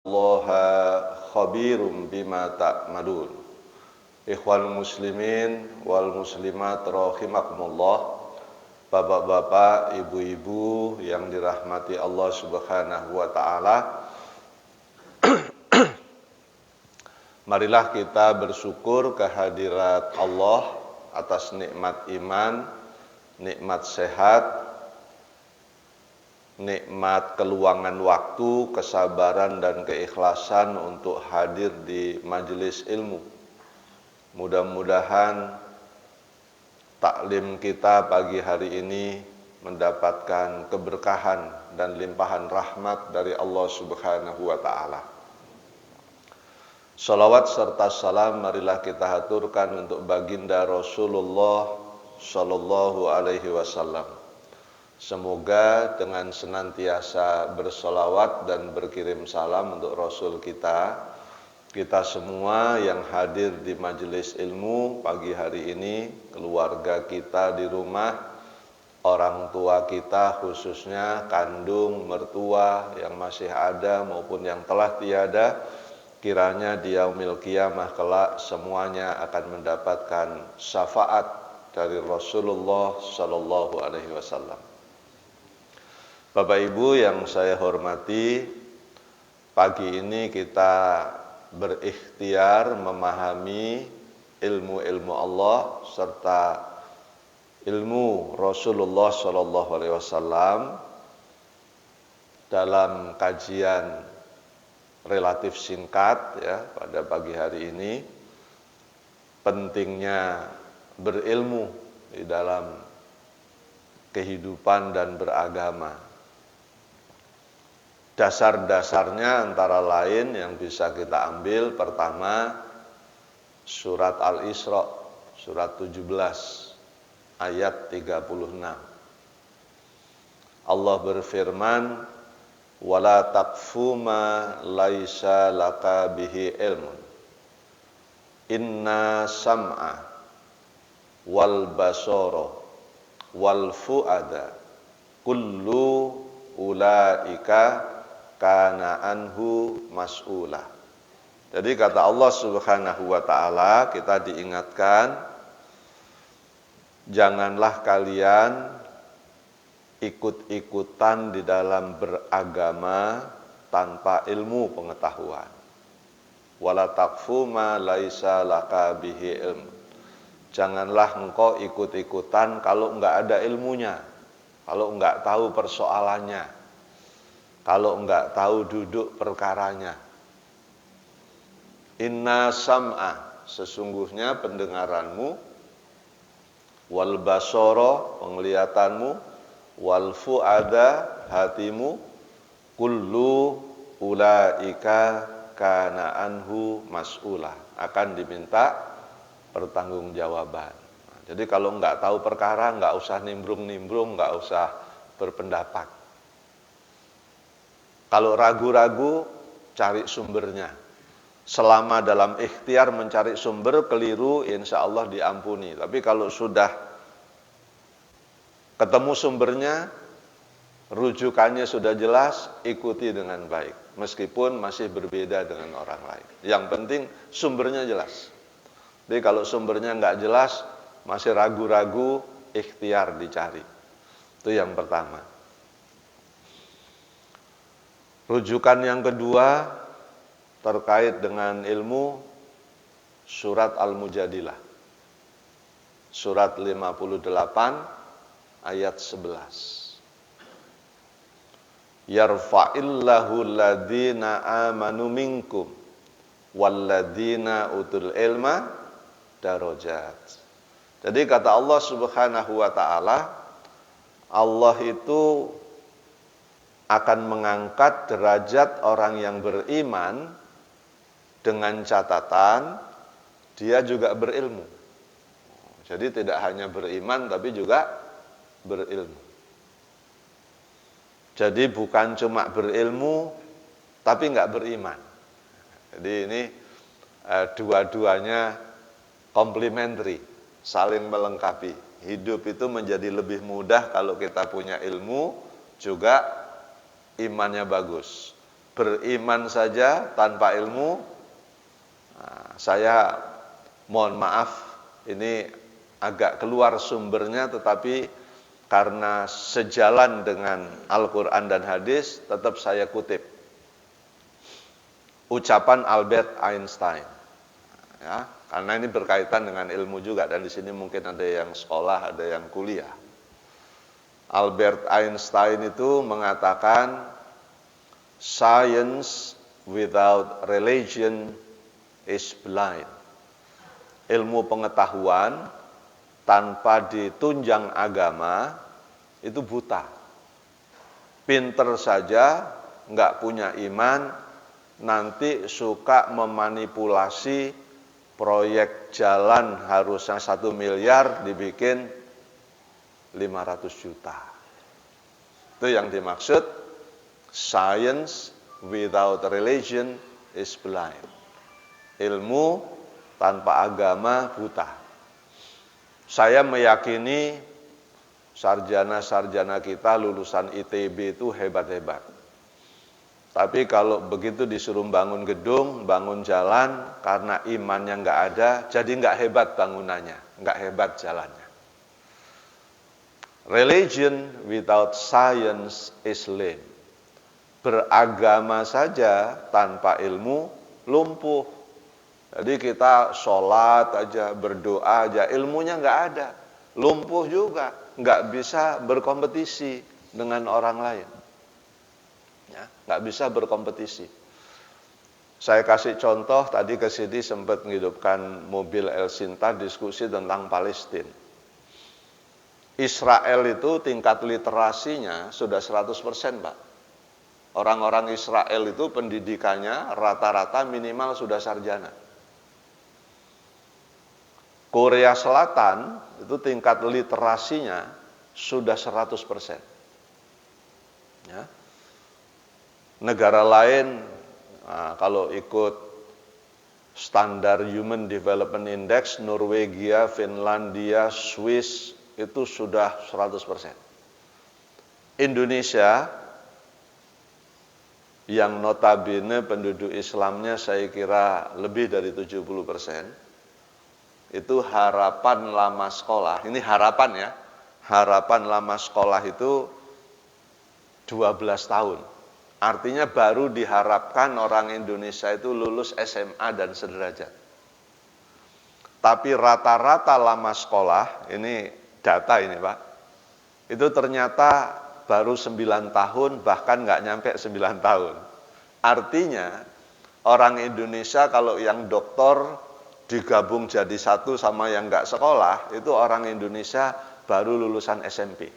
Allaha khabirum bima ta'malun. Ikhwan muslimin wal muslimat rahimakumullah. Bapak-bapak, ibu-ibu yang dirahmati Allah Subhanahu wa taala. Marilah kita bersyukur kehadirat Allah atas nikmat iman, nikmat sehat, nikmat keluangan waktu, kesabaran dan keikhlasan untuk hadir di majelis ilmu. Mudah-mudahan taklim kita pagi hari ini mendapatkan keberkahan dan limpahan rahmat dari Allah Subhanahu wa taala. Salawat serta salam marilah kita haturkan untuk baginda Rasulullah sallallahu alaihi wasallam. Semoga dengan senantiasa bersolawat dan berkirim salam untuk Rasul kita semua yang hadir di majelis ilmu pagi hari ini, keluarga kita di rumah, orang tua kita khususnya kandung, mertua yang masih ada maupun yang telah tiada, kiranya di yaumil qiyamah kelak semuanya akan mendapatkan syafaat dari Rasulullah sallallahu alaihi wasallam. Bapak Ibu yang saya hormati, pagi ini kita berikhtiar memahami ilmu-ilmu Allah serta ilmu Rasulullah sallallahu alaihi wasallam dalam kajian relatif singkat ya pada pagi hari ini. Pentingnya berilmu di dalam kehidupan dan beragama. Dasar-dasarnya antara lain yang bisa kita ambil, pertama surat Al-Isra, surat 17 ayat 36. Allah berfirman, wala taqfu ma laisa laka bihi ilmun, inna sam'a wal basara wal fuada kullu ulaika kana anhu mas'ula. Jadi kata Allah Subhanahu wa taala, kita diingatkan janganlah kalian ikut-ikutan di dalam beragama tanpa ilmu pengetahuan. Wala taqfu ma laisa laka bihi ilm. Janganlah engkau ikut-ikutan kalau enggak ada ilmunya, kalau enggak tahu persoalannya, kalau enggak tahu duduk perkaranya. Inna sam'a, sesungguhnya pendengaranmu, wal basara, penglihatanmu, wal fuada, hatimu, kullu ulaika kana anhu mas'ula, akan diminta pertanggungjawaban. Jadi kalau enggak tahu perkara, enggak usah nimbrung-nimbrung, enggak usah berpendapat. Kalau ragu-ragu, cari sumbernya. Selama dalam ikhtiar mencari sumber keliru, insya Allah diampuni. Tapi kalau sudah ketemu sumbernya, rujukannya sudah jelas, ikuti dengan baik. Meskipun masih berbeda dengan orang lain. Yang penting sumbernya jelas. Jadi kalau sumbernya nggak jelas, masih ragu-ragu, ikhtiar dicari. Itu yang pertama. Rujukan yang kedua terkait dengan ilmu, surat Al-Mujadilah. Surat 58 ayat 11. Yarfa'illahu alladhina amanu minkum walladhina utul ilma darajat. Jadi kata Allah Subhanahu wa taala, Allah itu akan mengangkat derajat orang yang beriman dengan catatan dia juga berilmu. Jadi tidak hanya beriman tapi juga berilmu. Jadi bukan cuma berilmu tapi enggak beriman. Jadi ini dua-duanya komplementari, saling melengkapi. Hidup itu menjadi lebih mudah kalau kita punya ilmu, juga imannya bagus. beriman saja tanpa ilmu. Nah, saya mohon maaf, ini agak keluar sumbernya, tetapi karena sejalan dengan Al-Quran dan hadis, tetap saya kutip ucapan Albert Einstein. Ya, karena ini berkaitan dengan ilmu juga, dan di sini mungkin ada yang sekolah, ada yang kuliah. Albert Einstein itu mengatakan, science without religion is blind. Ilmu pengetahuan tanpa ditunjang agama itu buta. Pinter saja, nggak punya iman, nanti suka memanipulasi proyek jalan harusnya 1 miliar dibikin 500 juta. Itu yang dimaksud science without religion is blind. Ilmu tanpa agama buta. Saya meyakini sarjana-sarjana kita lulusan ITB itu hebat-hebat. Tapi kalau begitu disuruh bangun gedung, bangun jalan, karena imannya nggak ada, jadi nggak hebat bangunannya, nggak hebat jalannya. Religion without science is lame. Beragama saja tanpa ilmu lumpuh. Jadi kita sholat aja, berdoa aja, ilmunya nggak ada, lumpuh juga, nggak bisa berkompetisi dengan orang lain. Ya, nggak bisa berkompetisi. Saya kasih contoh, tadi ke sini sempat menghidupkan mobil El Sinta diskusi tentang Palestina. Israel itu tingkat literasinya sudah 100%, Pak. Orang-orang Israel itu pendidikannya rata-rata minimal sudah sarjana. Korea Selatan itu tingkat literasinya sudah 100%. Ya. Negara lain, nah, kalau ikut standar Human Development Index, Norwegia, Finlandia, Swiss, itu sudah 100%. Indonesia, yang notabene penduduk Islamnya saya kira lebih dari 70%, itu harapan lama sekolah, ini harapan ya, harapan lama sekolah itu 12 tahun. Artinya baru diharapkan orang Indonesia itu lulus SMA dan sederajat. Tapi rata-rata lama sekolah, ini data ini Pak, itu ternyata baru 9 tahun, bahkan nggak nyampe 9 tahun. Artinya orang Indonesia kalau yang doktor digabung jadi satu sama yang nggak sekolah, itu orang Indonesia baru lulusan SMP.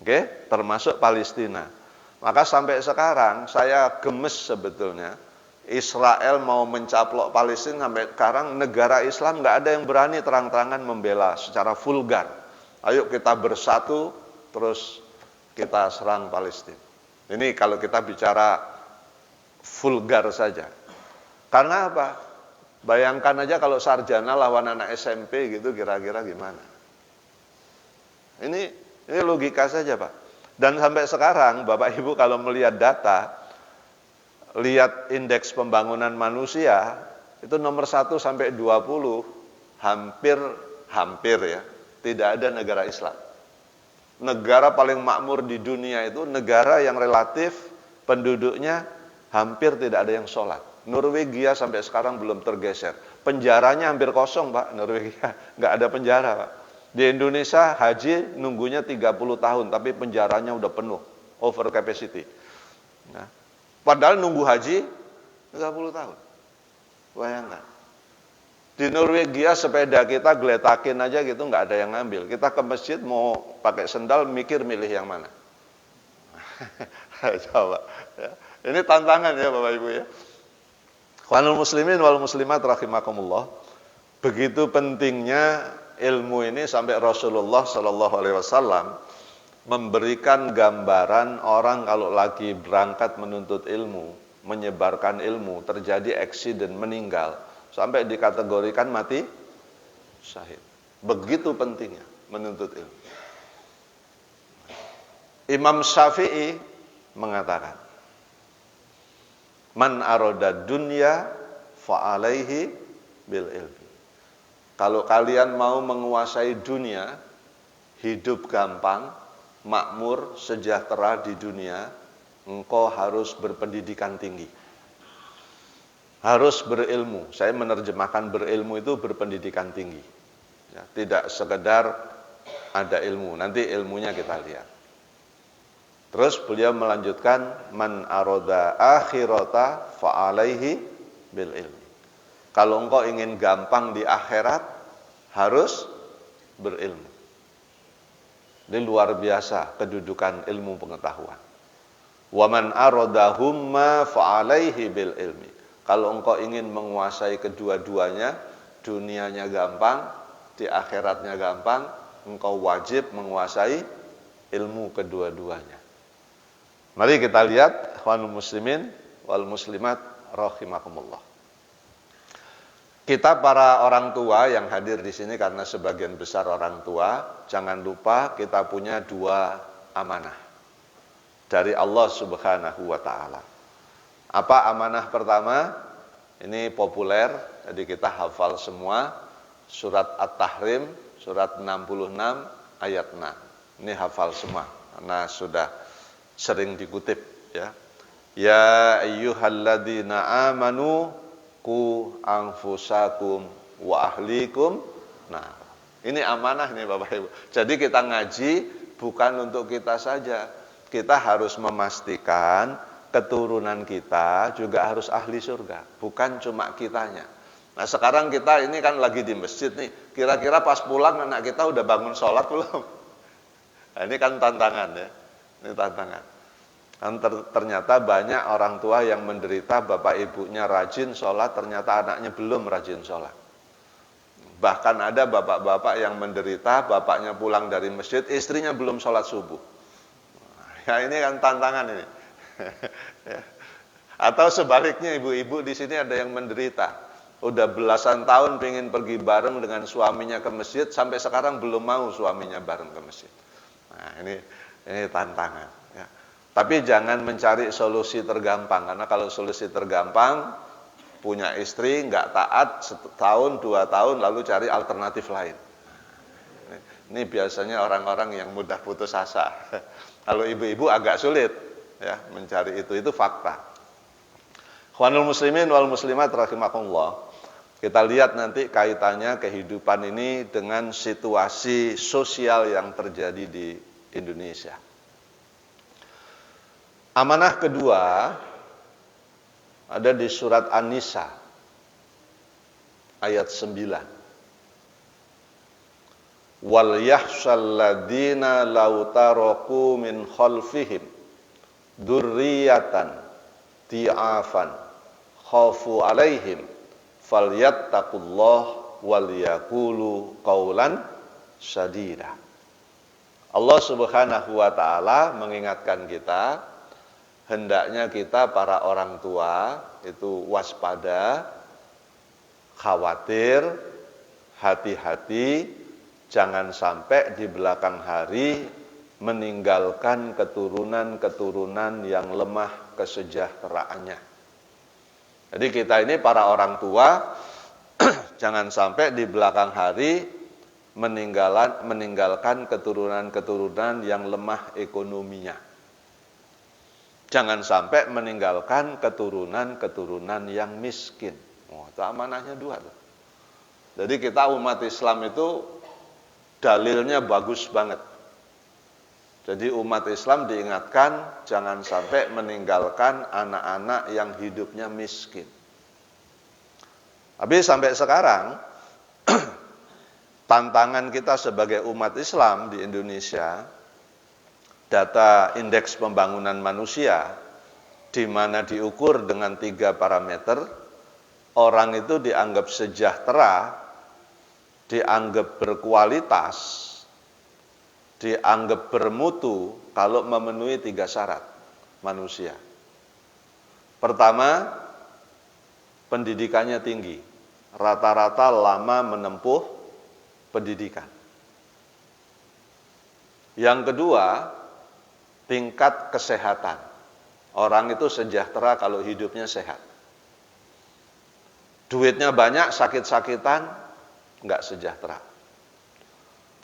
Oke, termasuk Palestina. Maka sampai sekarang saya gemes sebetulnya, Israel mau mencaplok Palestina, sampai sekarang negara Islam nggak ada yang berani terang-terangan membela secara vulgar. Ayo kita bersatu, terus kita serang Palestina. Ini kalau kita bicara vulgar saja. Karena apa? Bayangkan aja kalau sarjana lawan anak SMP gitu, kira-kira gimana? Ini logika saja Pak. Dan sampai sekarang Bapak Ibu kalau melihat data, lihat indeks pembangunan manusia, itu nomor 1 sampai 20, hampir ya, tidak ada negara Islam. Negara paling makmur di dunia itu negara yang relatif penduduknya hampir tidak ada yang sholat. Norwegia sampai sekarang belum tergeser. Penjaranya hampir kosong Pak, Norwegia. Nggak ada penjara Pak. Di Indonesia haji nunggunya 30 tahun, tapi penjaranya udah penuh, over capacity. Nah, padahal nunggu haji 30 tahun. Bayangkan. Di Norwegia sepeda kita geletakin aja gitu, nggak ada yang ngambil. Kita ke masjid mau pakai sendal, mikir milih yang mana. Coba. Ya. Ini tantangan ya Bapak Ibu ya. Ikhwanul muslimin wal muslimat rahimakumullah. Begitu pentingnya ilmu ini sampai Rasulullah Shallallahu Alaihi Wasallam memberikan gambaran orang kalau lagi berangkat menuntut ilmu, menyebarkan ilmu, terjadi accident, meninggal, sampai dikategorikan mati syahid. Begitu pentingnya menuntut ilmu. Imam Syafi'i mengatakan, Man aroda dunya fa'alaihi bil ilmi. Kalau kalian mau menguasai dunia, hidup gampang, makmur, sejahtera di dunia, engkau harus berpendidikan tinggi. Harus berilmu. Saya menerjemahkan berilmu itu berpendidikan tinggi. Ya, tidak sekedar ada ilmu. Nanti ilmunya kita lihat. Terus beliau melanjutkan, man aroda akhirata fa'alaihi bil ilmi. Kalau engkau ingin gampang di akhirat, harus berilmu. Ini luar biasa kedudukan ilmu pengetahuan. Wa man aroda humma fa'alaihi bil ilmi. Kalau engkau ingin menguasai kedua-duanya, dunianya gampang, di akhiratnya gampang, engkau wajib menguasai ilmu kedua-duanya. Mari kita lihat, ikhwanul muslimin wal muslimat rahimakumullah. Kita para orang tua yang hadir di sini, karena sebagian besar orang tua, jangan lupa kita punya dua amanah dari Allah Subhanahu wa taala. Apa amanah pertama? Ini populer, jadi kita hafal semua. Surat At-Tahrim, surat 66 ayat 6. Ini hafal semua karena sudah sering dikutip, ya. Ya ayyuhalladzina amanu qu anfusakum wa ahlikum. Nah, ini amanah nih Bapak Ibu. Jadi kita ngaji bukan untuk kita saja. Kita harus memastikan keturunan kita juga harus ahli surga, bukan cuma kitanya. Nah, sekarang kita ini kan lagi di masjid nih. Kira-kira pas pulang anak kita udah bangun sholat belum? Nah, ini kan tantangan, ya. Ini tantangan. Ternyata banyak orang tua yang menderita, bapak ibunya rajin sholat, ternyata anaknya belum rajin sholat. Bahkan ada bapak-bapak yang menderita, bapaknya pulang dari masjid, istrinya belum sholat subuh. Ya, ini kan tantangan ini. Atau sebaliknya, ibu-ibu di sini ada yang menderita, udah belasan tahun pengen pergi bareng dengan suaminya ke masjid, sampai sekarang belum mau suaminya bareng ke masjid. Nah, ini tantangan, ya. Tapi jangan mencari solusi tergampang, karena kalau solusi tergampang, punya istri nggak taat setahun 2 tahun lalu cari alternatif lain. Ini biasanya orang-orang yang mudah putus asa. Kalau ibu-ibu agak sulit, ya, mencari itu fakta. Ikhwanul muslimin wal muslimat rahimakumullah. Kita lihat nanti kaitannya kehidupan ini dengan situasi sosial yang terjadi di Indonesia. Amanah kedua ada di surat An-Nisa ayat 9. Wal yahshal ladina law taraku min khalfihim dzurriyyatan di'afan khafu alaihim falyattaqullah wal yaqulu qaulan sadida. Allah Subhanahu wa taala mengingatkan kita, hendaknya kita para orang tua itu waspada, khawatir, hati-hati, jangan sampai di belakang hari meninggalkan keturunan-keturunan yang lemah kesejahteraannya. Jadi kita ini para orang tua jangan sampai di belakang hari meninggalkan keturunan-keturunan yang lemah ekonominya. Jangan sampai meninggalkan keturunan-keturunan yang miskin. Oh, itu amanahnya 2 tuh. Jadi kita umat Islam itu dalilnya bagus banget. Jadi umat Islam diingatkan jangan sampai meninggalkan anak-anak yang hidupnya miskin. Tapi sampai sekarang tantangan kita sebagai umat Islam di Indonesia, data indeks pembangunan manusia di mana diukur dengan 3 parameter, orang itu dianggap sejahtera, dianggap berkualitas, dianggap bermutu kalau memenuhi 3 syarat manusia. Pertama, pendidikannya tinggi, rata-rata lama menempuh pendidikan. Yang kedua, tingkat kesehatan. Orang itu sejahtera kalau hidupnya sehat. Duitnya banyak, sakit-sakitan, nggak sejahtera.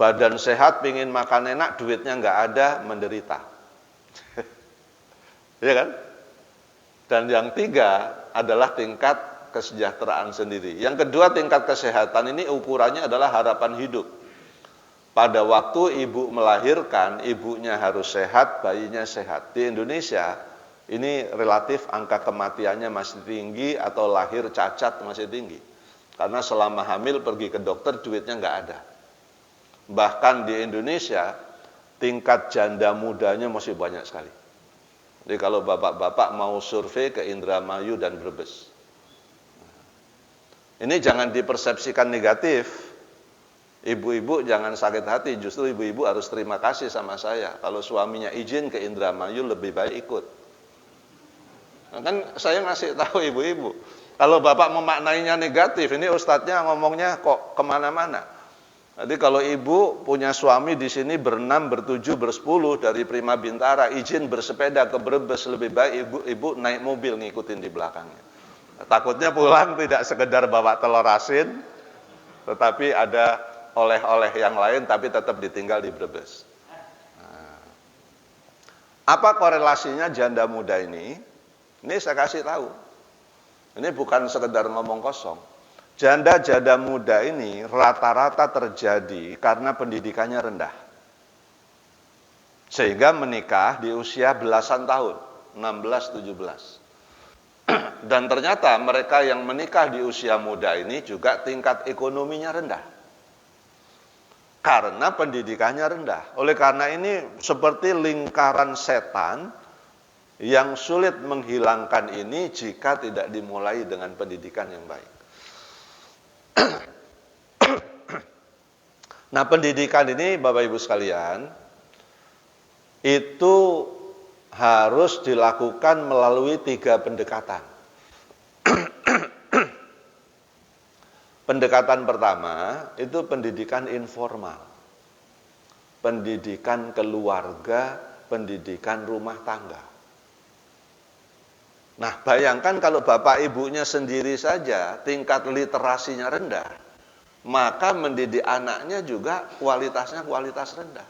Badan sehat, pingin makan enak, duitnya nggak ada, menderita. Iya kan? Dan yang tiga adalah tingkat kesejahteraan sendiri. Yang kedua, tingkat kesehatan ini ukurannya adalah harapan hidup. Pada waktu ibu melahirkan, ibunya harus sehat, bayinya sehat. Di Indonesia, ini relatif angka kematiannya masih tinggi atau lahir cacat masih tinggi. Karena selama hamil pergi ke dokter, duitnya nggak ada. Bahkan di Indonesia, tingkat janda mudanya masih banyak sekali. Jadi kalau bapak-bapak mau survei ke Indramayu dan Brebes. Ini jangan dipersepsikan negatif. Ibu-ibu jangan sakit hati, justru ibu-ibu harus terima kasih sama saya. Kalau suaminya izin ke Indramayu, lebih baik ikut. Nah, kan saya ngasih tahu ibu-ibu. Kalau bapak memaknainya negatif, ini ustadznya ngomongnya kok kemana-mana. Jadi kalau ibu punya suami di sini berenam, bertujuh, bersepuluh dari Prima Bintara, izin bersepeda ke Brebes, lebih baik ibu naik mobil ngikutin di belakangnya. Takutnya pulang tidak sekedar bawa telur asin, tetapi ada oleh-oleh yang lain, tapi tetap ditinggal di Brebes. Nah, apa korelasinya janda muda ini? Ini saya kasih tahu. Ini bukan sekedar ngomong kosong. Janda-janda muda ini rata-rata terjadi karena pendidikannya rendah. Sehingga menikah di usia belasan tahun, 16, 17. Dan ternyata mereka yang menikah di usia muda ini juga tingkat ekonominya rendah. Karena pendidikannya rendah. Oleh karena ini seperti lingkaran setan yang sulit menghilangkan ini jika tidak dimulai dengan pendidikan yang baik. Nah, pendidikan ini Bapak Ibu sekalian itu harus dilakukan melalui 3 pendekatan. Pendekatan pertama itu pendidikan informal. Pendidikan keluarga, pendidikan rumah tangga. Nah, bayangkan kalau bapak ibunya sendiri saja tingkat literasinya rendah, maka mendidik anaknya juga kualitasnya kualitas rendah.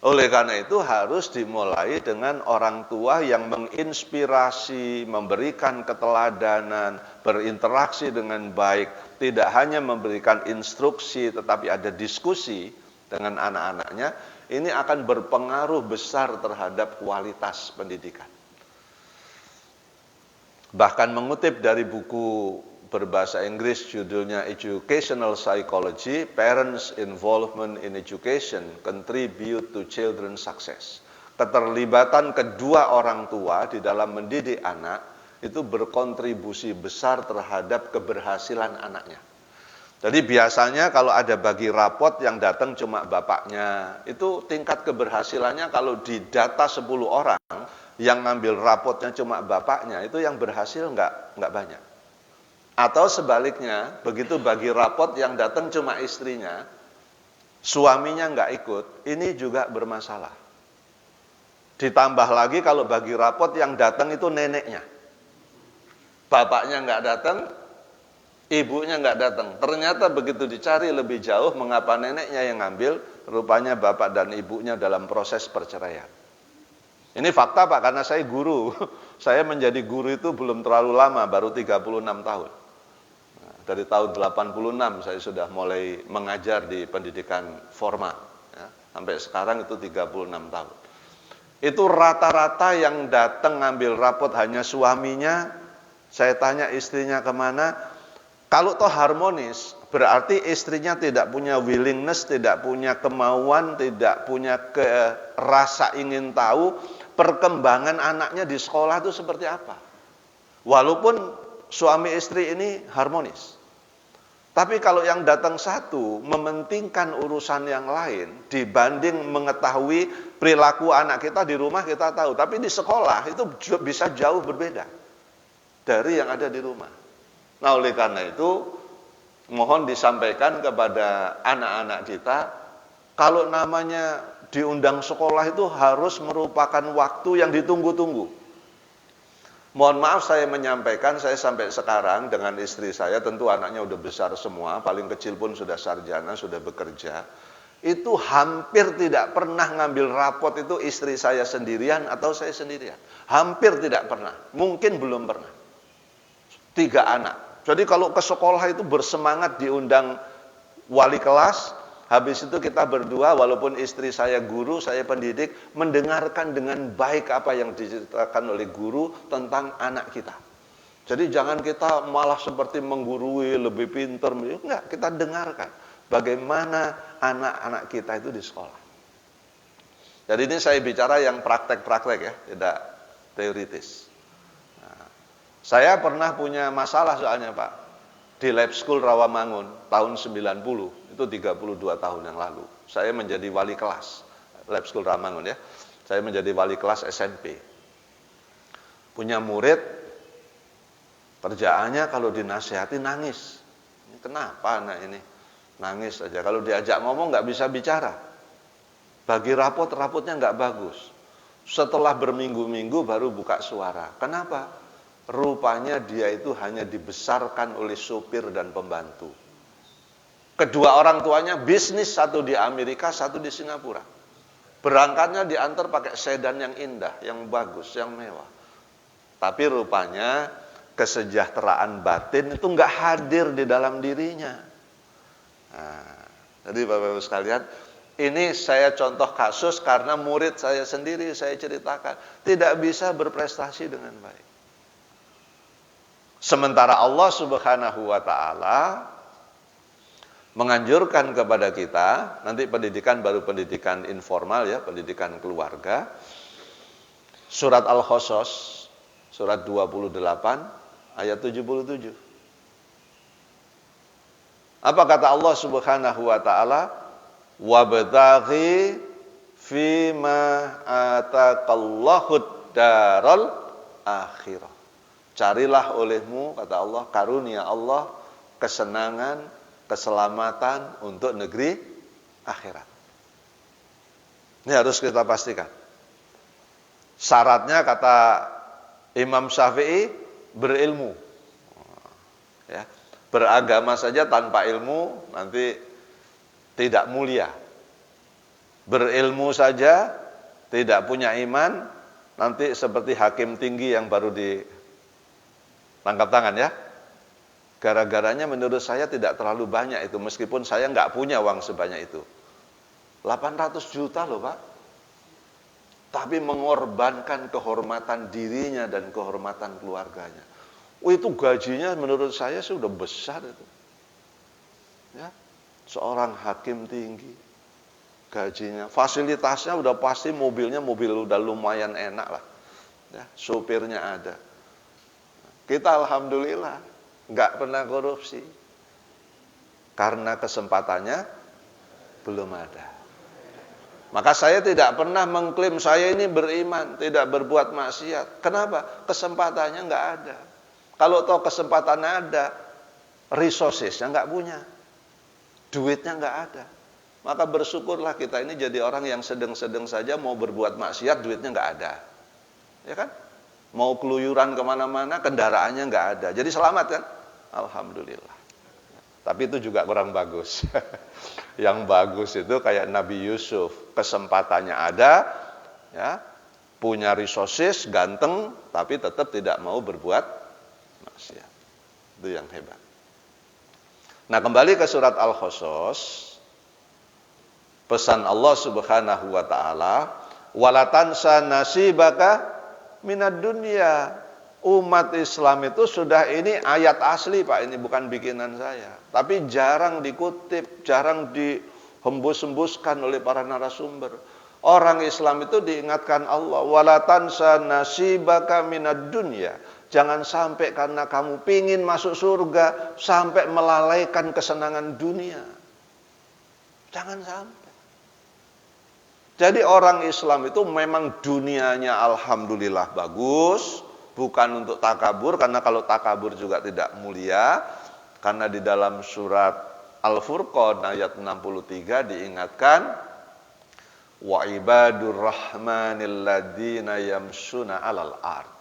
Oleh karena itu harus dimulai dengan orang tua yang menginspirasi, memberikan keteladanan, berinteraksi dengan baik, tidak hanya memberikan instruksi tetapi ada diskusi dengan anak-anaknya. Ini akan berpengaruh besar terhadap kualitas pendidikan. Bahkan mengutip dari buku berbahasa Inggris judulnya Educational Psychology, Parents Involvement in Education Contribute to Children's Success. Keterlibatan kedua orang tua di dalam mendidik anak itu berkontribusi besar terhadap keberhasilan anaknya. Jadi biasanya kalau ada bagi rapot yang datang cuma bapaknya, itu tingkat keberhasilannya kalau di data 10 orang yang ngambil rapotnya cuma bapaknya, itu yang berhasil nggak banyak. Atau sebaliknya, begitu bagi rapot yang datang cuma istrinya, suaminya nggak ikut, ini juga bermasalah. Ditambah lagi kalau bagi rapot yang datang itu neneknya. Bapaknya nggak datang, ibunya nggak datang. Ternyata begitu dicari lebih jauh, mengapa neneknya yang ngambil, rupanya bapak dan ibunya dalam proses perceraian. Ini fakta Pak, karena saya guru. Saya menjadi guru itu belum terlalu lama, baru 36 tahun. Nah, dari tahun 86 saya sudah mulai mengajar di pendidikan formal. Ya, sampai sekarang itu 36 tahun. Itu rata-rata yang datang ngambil rapot hanya suaminya. Saya tanya istrinya kemana. Kalau toh harmonis, berarti istrinya tidak punya willingness, tidak punya kemauan, tidak punya rasa ingin tahu perkembangan anaknya di sekolah itu seperti apa. Walaupun suami istri ini harmonis. Tapi kalau yang datang satu mementingkan urusan yang lain dibanding mengetahui perilaku anak kita di rumah kita tahu. Tapi di sekolah itu bisa jauh berbeda dari yang ada di rumah. Nah, oleh karena itu mohon disampaikan kepada anak-anak kita, kalau namanya diundang sekolah itu harus merupakan waktu yang ditunggu-tunggu. Mohon maaf saya menyampaikan, saya sampai sekarang dengan istri saya, tentu anaknya udah besar semua, paling kecil pun sudah sarjana, sudah bekerja. Itu hampir tidak pernah ngambil rapot itu istri saya sendirian atau saya sendirian. Hampir tidak pernah, mungkin belum pernah. 3 anak. Jadi kalau ke sekolah itu bersemangat diundang wali kelas, habis itu kita berdua, walaupun istri saya guru, saya pendidik, mendengarkan dengan baik apa yang diceritakan oleh guru tentang anak kita. Jadi jangan kita malah seperti menggurui, lebih pintar, enggak, kita dengarkan bagaimana anak-anak kita itu di sekolah. Jadi ini saya bicara yang praktek-praktek ya, tidak teoritis. Nah, saya pernah punya masalah soalnya Pak, di Lab School Rawamangun tahun 90, itu 32 tahun yang lalu. Saya menjadi wali kelas, Lab School Rawamangun ya. Saya menjadi wali kelas SMP. Punya murid, kerjaannya kalau dinasihati nangis. Kenapa anak ini? Nangis aja. Kalau diajak ngomong nggak bisa bicara. Bagi rapotnya nggak bagus. Setelah berminggu-minggu baru buka suara. Kenapa? Rupanya dia itu hanya dibesarkan oleh supir dan pembantu. Kedua orang tuanya bisnis, satu di Amerika, satu di Singapura. Berangkatnya diantar pakai sedan yang indah, yang bagus, yang mewah. Tapi rupanya kesejahteraan batin itu nggak hadir di dalam dirinya. Nah, jadi Bapak-Ibu sekalian, ini saya contoh kasus karena murid saya sendiri saya ceritakan tidak bisa berprestasi dengan baik. Sementara Allah Subhanahu wa taala menganjurkan kepada kita, nanti pendidikan baru pendidikan informal ya, pendidikan keluarga. Surat Al-Qasas, surat 28 ayat 77. Apa kata Allah Subhanahu wa taala? Wabtaghi fima ataqallahu daral akhirah. Carilah olehmu, kata Allah, karunia Allah, kesenangan, keselamatan untuk negeri akhirat. Ini harus kita pastikan. Syaratnya kata Imam Syafi'i berilmu. Ya. Beragama saja tanpa ilmu nanti tidak mulia. Berilmu saja tidak punya iman nanti seperti hakim tinggi yang baru ditangkap tangan ya. Gara-garanya menurut saya tidak terlalu banyak itu, meskipun saya nggak punya uang sebanyak itu. 800 juta loh Pak. Tapi mengorbankan kehormatan dirinya dan kehormatan keluarganya. Itu gajinya menurut saya sudah besar itu. Ya, seorang hakim tinggi, gajinya, fasilitasnya udah pasti mobilnya mobil udah lumayan enak lah. Ya, supirnya ada. Kita alhamdulillah nggak pernah korupsi. Karena kesempatannya belum ada. Maka saya tidak pernah mengklaim saya ini beriman, tidak berbuat maksiat. Kenapa? Kesempatannya nggak ada. Kalau tahu kesempatannya ada, resourcesnya nggak punya, duitnya nggak ada. Maka bersyukurlah kita ini jadi orang yang sedang-sedang saja mau berbuat maksiat, duitnya nggak ada, ya kan? Mau keluyuran kemana-mana, kendaraannya nggak ada. Jadi selamat kan? Alhamdulillah. Tapi itu juga kurang bagus. Yang bagus itu kayak Nabi Yusuf, kesempatannya ada, ya, punya resources, ganteng, tapi tetap tidak mau berbuat maksiat. Itu yang hebat. Nah, kembali ke surat Al-Qasas. Pesan Allah Subhanahu wa taala, "Wala tansa nasibaka minad dunya." Umat Islam itu sudah, ini ayat asli Pak, ini bukan bikinan saya. Tapi jarang dikutip, jarang dihembus-hembuskan oleh para narasumber. Orang Islam itu diingatkan Allah, "Wala tansa nasibaka minad dunya." Jangan sampai karena kamu pingin masuk surga, sampai melalaikan kesenangan dunia. Jangan sampai. Jadi orang Islam itu memang dunianya alhamdulillah bagus, bukan untuk takabur, karena kalau takabur juga tidak mulia. Karena di dalam surat Al-Furqan ayat 63 diingatkan, wa ibadur rahmanil ladzina yamshuna 'alal ard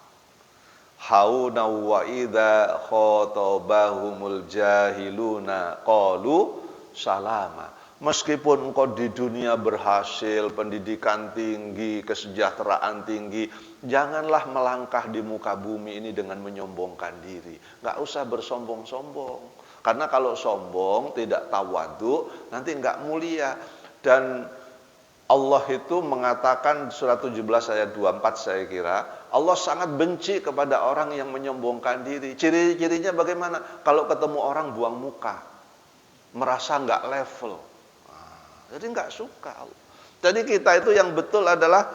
hauna wa idza khatabahumul jahiluna qalu salama. Meskipun engkau di dunia berhasil, pendidikan tinggi, kesejahteraan tinggi, janganlah melangkah di muka bumi ini dengan menyombongkan diri. Gak usah bersombong-sombong. Karena kalau sombong, tidak tawadhu, nanti gak mulia. Dan Allah itu mengatakan surat 17 ayat 24 saya kira, Allah sangat benci kepada orang yang menyombongkan diri. Ciri-cirinya bagaimana? Kalau ketemu orang buang muka, merasa gak level. Jadi nggak suka. Jadi kita itu yang betul adalah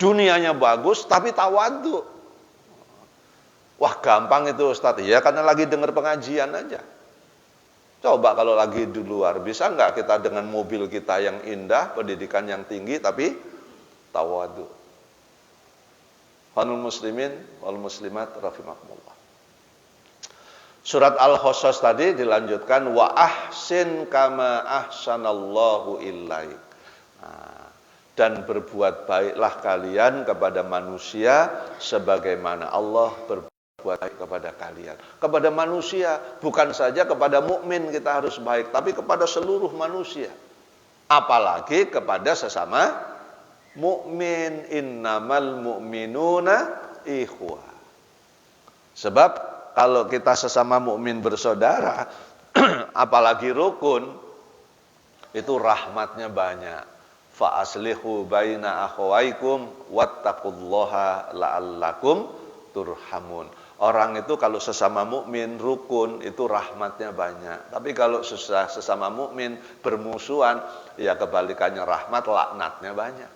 dunianya bagus tapi tawadhu. Wah gampang itu Ustadz. Ya karena lagi dengar pengajian aja. Coba kalau lagi di luar, bisa nggak kita dengan mobil kita yang indah, pendidikan yang tinggi tapi tawadhu. Hanul muslimin wal muslimat rahimakumullah. Surat Al-Qasas tadi dilanjutkan wa ahsin kama ahsanallahu ilaik. Dan berbuat baiklah kalian kepada manusia sebagaimana Allah berbuat baik kepada kalian. Kepada manusia, bukan saja kepada mukmin kita harus baik, tapi kepada seluruh manusia. Apalagi kepada sesama mukmin, innamal mu'minuna ikhwah. Sebab kalau kita sesama mukmin bersaudara, apalagi rukun, itu rahmatnya banyak. Fa aslihu baina akhawaikum wattaqullaha la'allakum turhamun. Orang itu kalau sesama mukmin rukun itu rahmatnya banyak. Tapi kalau sesama mukmin bermusuhan, ya kebalikannya rahmat, laknatnya banyak.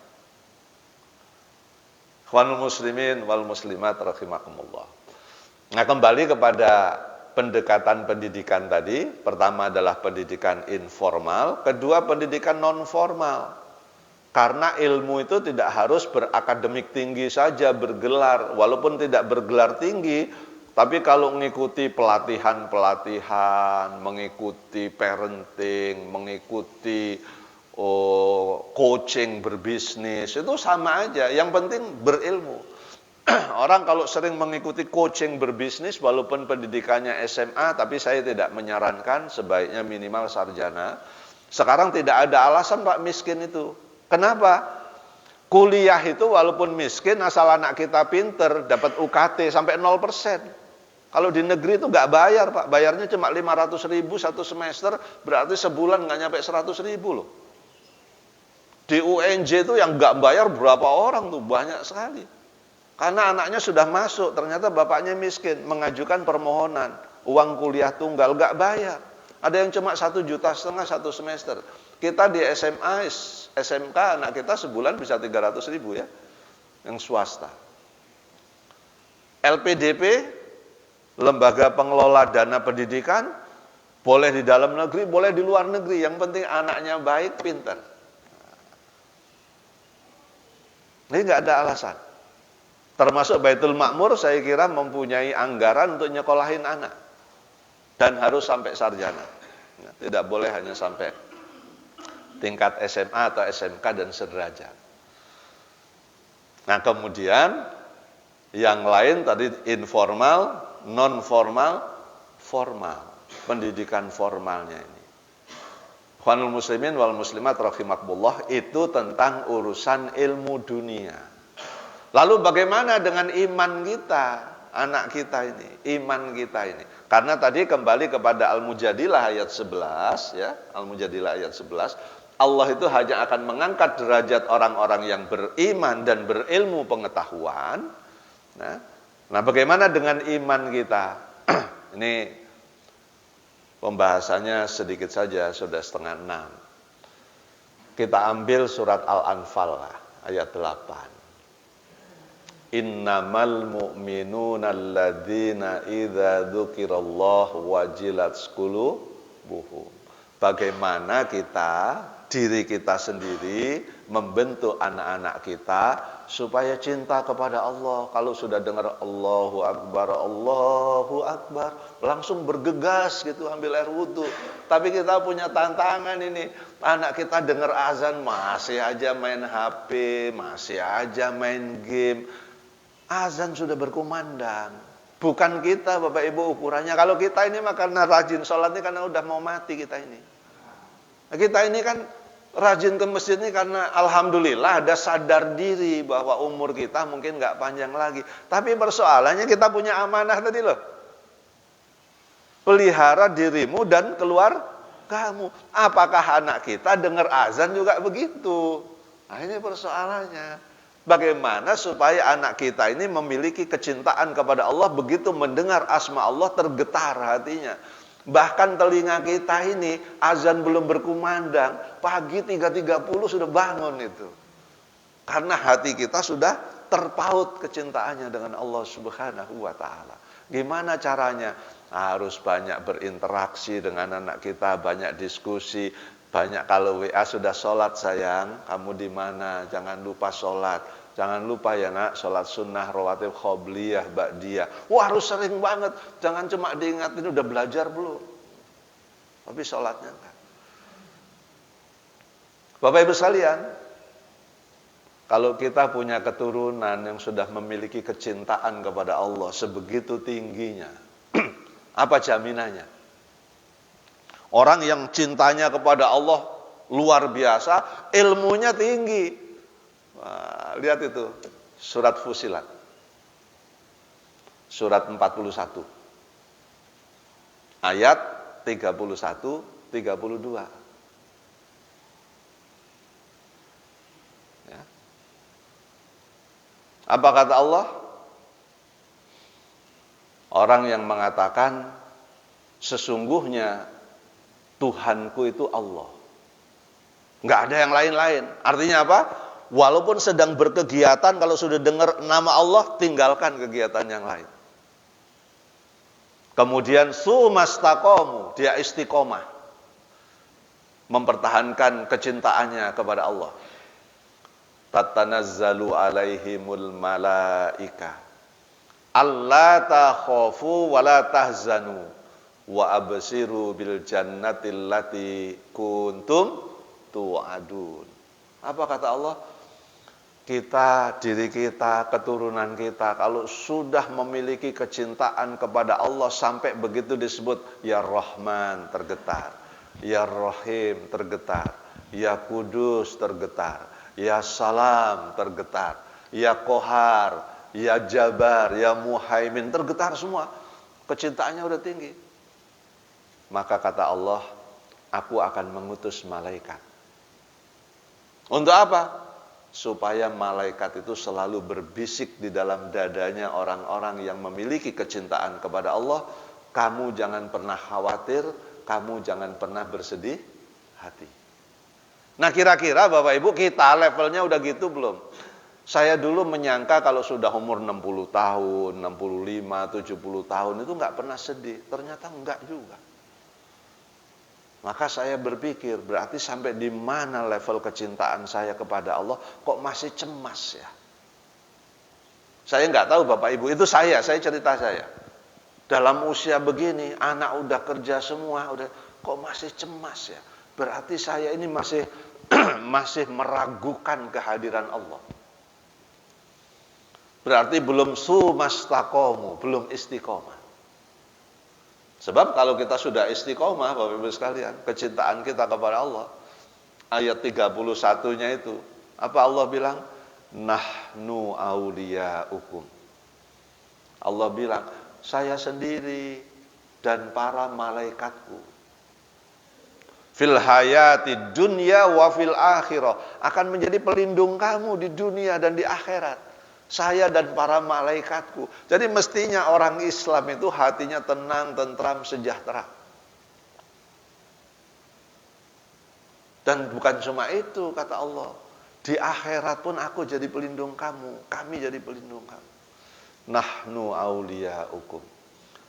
Ikhwanul muslimin wal muslimat rahimakumullah. Nah, kembali kepada pendekatan pendidikan tadi. Pertama adalah pendidikan informal, kedua pendidikan non formal. Karena ilmu itu tidak harus berakademik tinggi saja, bergelar, walaupun tidak bergelar tinggi, tapi kalau mengikuti pelatihan-pelatihan, mengikuti parenting, mengikuti coaching berbisnis, itu sama aja, yang penting berilmu. Orang kalau sering mengikuti coaching berbisnis, walaupun pendidikannya SMA, tapi saya tidak menyarankan, sebaiknya minimal sarjana. Sekarang tidak ada alasan Pak miskin itu. Kenapa? Kuliah itu walaupun miskin, asal anak kita pinter, dapat UKT sampai 0%. Kalau di negeri itu nggak bayar Pak, bayarnya cuma 500.000 satu semester, berarti sebulan nggak nyampe 100.000 loh. Di UNJ itu yang nggak bayar berapa orang tuh, banyak sekali. Karena anaknya sudah masuk, ternyata bapaknya miskin, mengajukan permohonan, uang kuliah tunggal, nggak bayar. Ada yang cuma 1,5 juta satu semester. Kita di SMA, SMK, anak kita sebulan bisa 300.000 ya, yang swasta. LPDP, Lembaga Pengelola Dana Pendidikan, boleh di dalam negeri, boleh di luar negeri, yang penting anaknya baik, pintar. Ini nggak ada alasan. Termasuk Baitul Makmur saya kira mempunyai anggaran untuk nyekolahin anak. Dan harus sampai sarjana. Tidak boleh hanya sampai tingkat SMA atau SMK dan sederajat. Nah kemudian yang lain tadi informal, non formal, formal. Pendidikan formalnya ini. Ikhwanul muslimin wal muslimat rahimakumullah, itu tentang urusan ilmu dunia. Lalu bagaimana dengan iman kita, anak kita ini, iman kita ini? Karena tadi kembali kepada Al-Mujadilah ayat 11 ya, Al-Mujadilah ayat 11, Allah itu hanya akan mengangkat derajat orang-orang yang beriman dan berilmu pengetahuan. Nah, bagaimana dengan iman kita? Ini pembahasannya sedikit saja, sudah 5:30. Kita ambil surat Al-Anfal ayat 8. Innamal mu'minuna alladzina idza dzukirallahu wajilat qulubuhum. Bagaimana kita, diri kita sendiri membentuk anak-anak kita Supaya cinta kepada Allah. Kalau sudah dengar Allahu Akbar, langsung bergegas gitu ambil air wudhu. Tapi kita punya tantangan ini. Anak kita dengar azan masih aja main HP, masih aja main game. Azan sudah berkumandang. Bukan kita Bapak Ibu ukurannya. Kalau kita ini mah karena rajin sholat ini karena udah mau mati kita ini. Nah, kita ini kan rajin ke masjid ini karena alhamdulillah ada sadar diri bahwa umur kita mungkin nggak panjang lagi. Tapi persoalannya kita punya amanah tadi loh. Pelihara dirimu dan keluar kamu. Apakah anak kita dengar azan juga begitu? Nah ini persoalannya. Bagaimana supaya anak kita ini memiliki kecintaan kepada Allah, begitu mendengar asma Allah tergetar hatinya. Bahkan telinga kita ini azan belum berkumandang, pagi 3.30 sudah bangun itu. Karena hati kita sudah terpaut kecintaannya dengan Allah Subhanahu wa taala. Gimana caranya? Harus banyak berinteraksi dengan anak kita, banyak diskusi, banyak kalau WA sudah sholat sayang, kamu di mana? Jangan lupa sholat. Jangan lupa ya nak, sholat sunnah, rawatib, qobliyah, ba'diyah. Wah harus sering banget. Jangan cuma diingatin udah belajar belum. Tapi sholatnya enggak. Bapak Ibu sekalian, kalau kita punya keturunan yang sudah memiliki kecintaan kepada Allah sebegitu tingginya, apa jaminannya? Orang yang cintanya kepada Allah luar biasa, ilmunya tinggi. Wah, lihat itu surat Fusilat surat 41 ayat 31 32 ya. Apa kata Allah? Orang yang mengatakan sesungguhnya Tuhanku itu Allah, nggak ada yang lain-lain. Artinya apa? Walaupun sedang berkegiatan, kalau sudah dengar nama Allah, tinggalkan kegiatan yang lain. Kemudian sumastaqamu, dia istiqomah, mempertahankan kecintaannya kepada Allah. Tatanazzalu alaihimul malaika alla takhafu wa la tahzanu wa absiru bil jannatil lati kuntum tu'adun. Apa kata Allah? Kita, diri kita, keturunan kita, kalau sudah memiliki kecintaan kepada Allah sampai begitu disebut Ya Rahman tergetar, Ya Rahim tergetar, Ya Kudus tergetar, Ya Salam tergetar, Ya Kohar, Ya Jabar, Ya Muhaimin tergetar semua. Kecintaannya udah tinggi. Maka kata Allah, aku akan mengutus malaikat. Untuk apa? Supaya malaikat itu selalu berbisik di dalam dadanya orang-orang yang memiliki kecintaan kepada Allah. Kamu jangan pernah khawatir, kamu jangan pernah bersedih hati. Nah kira-kira Bapak Ibu kita levelnya udah gitu belum? Saya dulu menyangka kalau sudah umur 60 tahun, 65, 70 tahun itu nggak pernah sedih. Ternyata enggak juga. Maka saya berpikir, berarti sampai di mana level kecintaan saya kepada Allah, kok masih cemas ya? Saya nggak tahu Bapak Ibu, itu saya cerita saya. Dalam usia begini, anak udah kerja semua, kok masih cemas ya? Berarti saya ini masih masih meragukan kehadiran Allah. Berarti belum sumastaqamu, belum istiqomah. Sebab kalau kita sudah istiqomah, Bapak Ibu sekalian, kecintaan kita kepada Allah, ayat 31-nya itu, apa Allah bilang? Nahnu auliyaukum. Allah bilang, saya sendiri dan para malaikatku. Fil hayati dunya wa fil akhirah, akan menjadi pelindung kamu di dunia dan di akhirat. Saya dan para malaikatku. Jadi mestinya orang Islam itu hatinya tenang, tentram, sejahtera. Dan bukan cuma itu kata Allah. Di akhirat pun aku jadi pelindung kamu. Kami jadi pelindung kamu. Nahnu auliyaukum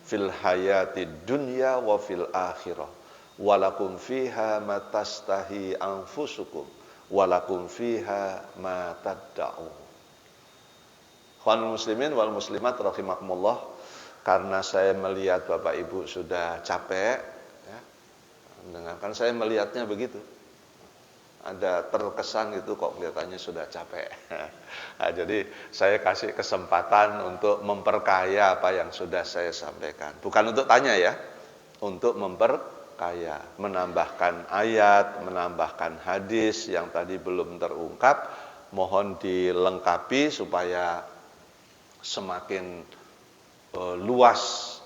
fil hayati dunya wa fil akhirah. Walakum fiha ma tastahi anfusukum. Walakum fiha ma tadda'un. Ikhwanul muslimin wal muslimat rahimakumullah, karena saya melihat Bapak Ibu sudah capek ya, kan saya melihatnya begitu. Ada terkesan gitu kok kelihatannya sudah capek. Nah, jadi saya kasih kesempatan untuk memperkaya apa yang sudah saya sampaikan. Bukan untuk tanya ya, untuk memperkaya, menambahkan ayat, menambahkan hadis yang tadi belum terungkap, mohon dilengkapi supaya semakin luas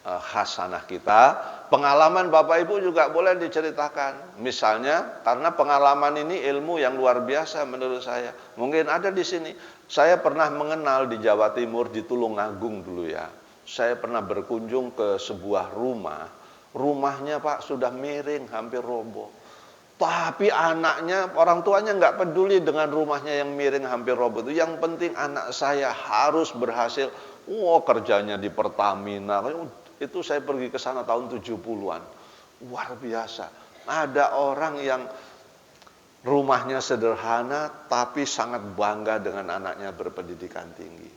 hasanah kita. Pengalaman Bapak Ibu juga boleh diceritakan. Misalnya, karena pengalaman ini ilmu yang luar biasa menurut saya. Mungkin ada di sini. Saya pernah mengenal di Jawa Timur, di Tulungagung dulu ya. Saya pernah berkunjung ke sebuah rumah. Rumahnya Pak sudah miring, hampir roboh. Tapi anaknya, orang tuanya nggak peduli dengan rumahnya yang miring hampir roboh itu. Yang penting anak saya harus berhasil. Kerjanya di Pertamina. Itu saya pergi ke sana tahun 70-an. Luar biasa. Ada orang yang rumahnya sederhana tapi sangat bangga dengan anaknya berpendidikan tinggi.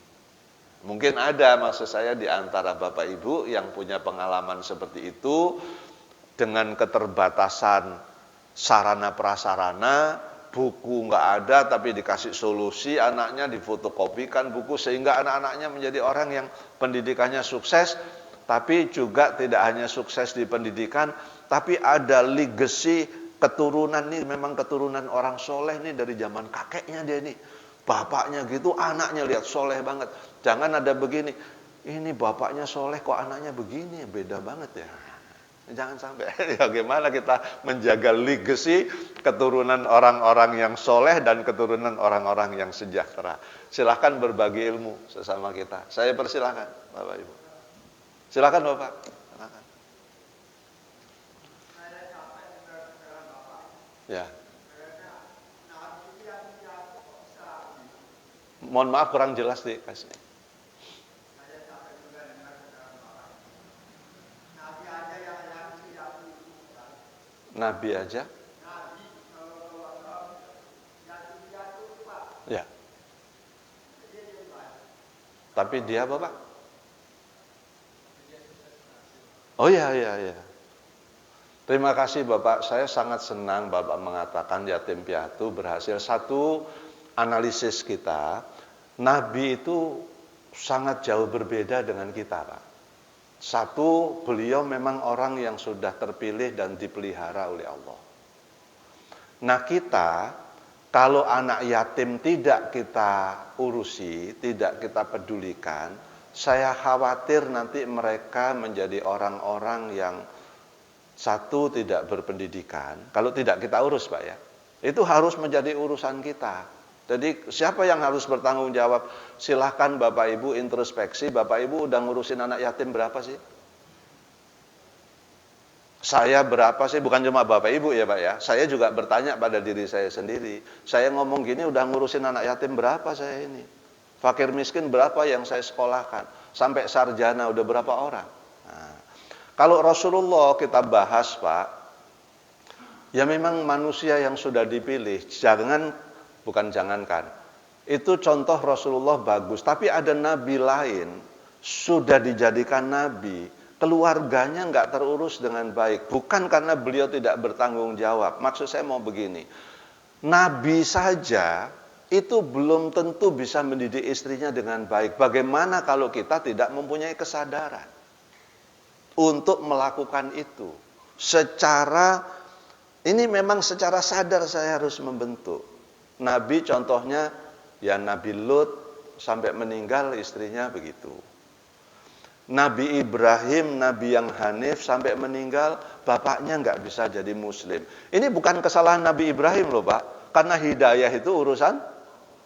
Mungkin ada, maksud saya, di antara Bapak Ibu yang punya pengalaman seperti itu, dengan keterbatasan sarana prasarana, buku nggak ada tapi dikasih solusi, anaknya difotokopikan buku sehingga anak-anaknya menjadi orang yang pendidikannya sukses. Tapi juga tidak hanya sukses di pendidikan, tapi ada legacy keturunan nih, memang keturunan orang soleh nih dari zaman kakeknya dia nih. Bapaknya gitu, anaknya lihat soleh banget. Jangan ada begini, ini bapaknya soleh kok anaknya begini, beda banget ya. Jangan sampai. Bagaimana kita menjaga legacy keturunan orang-orang yang soleh dan keturunan orang-orang yang sejahtera. Silahkan berbagi ilmu sesama kita. Saya persilahkan Bapak Ibu. Silakan Bapak. Silakan. Ya. Mohon maaf kurang jelas dikasih. Nabi aja. Ya. Tapi dia Bapak? Oh iya. Terima kasih Bapak, saya sangat senang Bapak mengatakan yatim piatu berhasil. Satu, analisis kita, Nabi itu sangat jauh berbeda dengan kita Pak. Satu, beliau memang orang yang sudah terpilih dan dipelihara oleh Allah. Nah kita, kalau anak yatim tidak kita urusi, tidak kita pedulikan, saya khawatir nanti mereka menjadi orang-orang yang satu tidak berpendidikan. Kalau tidak kita urus Pak ya, itu harus menjadi urusan kita. Jadi siapa yang harus bertanggung jawab? Silahkan Bapak Ibu introspeksi. Bapak Ibu udah ngurusin anak yatim berapa sih? Saya berapa sih? Bukan cuma Bapak Ibu ya Pak ya. Saya juga bertanya pada diri saya sendiri. Saya ngomong gini udah ngurusin anak yatim berapa saya ini? Fakir miskin berapa yang saya sekolahkan? Sampai sarjana udah berapa orang? Nah, kalau Rasulullah kita bahas Pak, ya memang manusia yang sudah dipilih. Jangankan. Itu contoh Rasulullah bagus. Tapi ada nabi lain sudah dijadikan nabi, keluarganya nggak terurus dengan baik. Bukan karena beliau tidak bertanggung jawab. Maksud saya mau begini, nabi saja itu belum tentu bisa mendidik istrinya dengan baik. Bagaimana kalau kita tidak mempunyai kesadaran untuk melakukan itu? Ini memang secara sadar saya harus membentuk. Nabi contohnya, ya Nabi Lut sampai meninggal istrinya begitu. Nabi Ibrahim, Nabi yang Hanif sampai meninggal, bapaknya nggak bisa jadi muslim. Ini bukan kesalahan Nabi Ibrahim loh Pak, karena hidayah itu urusan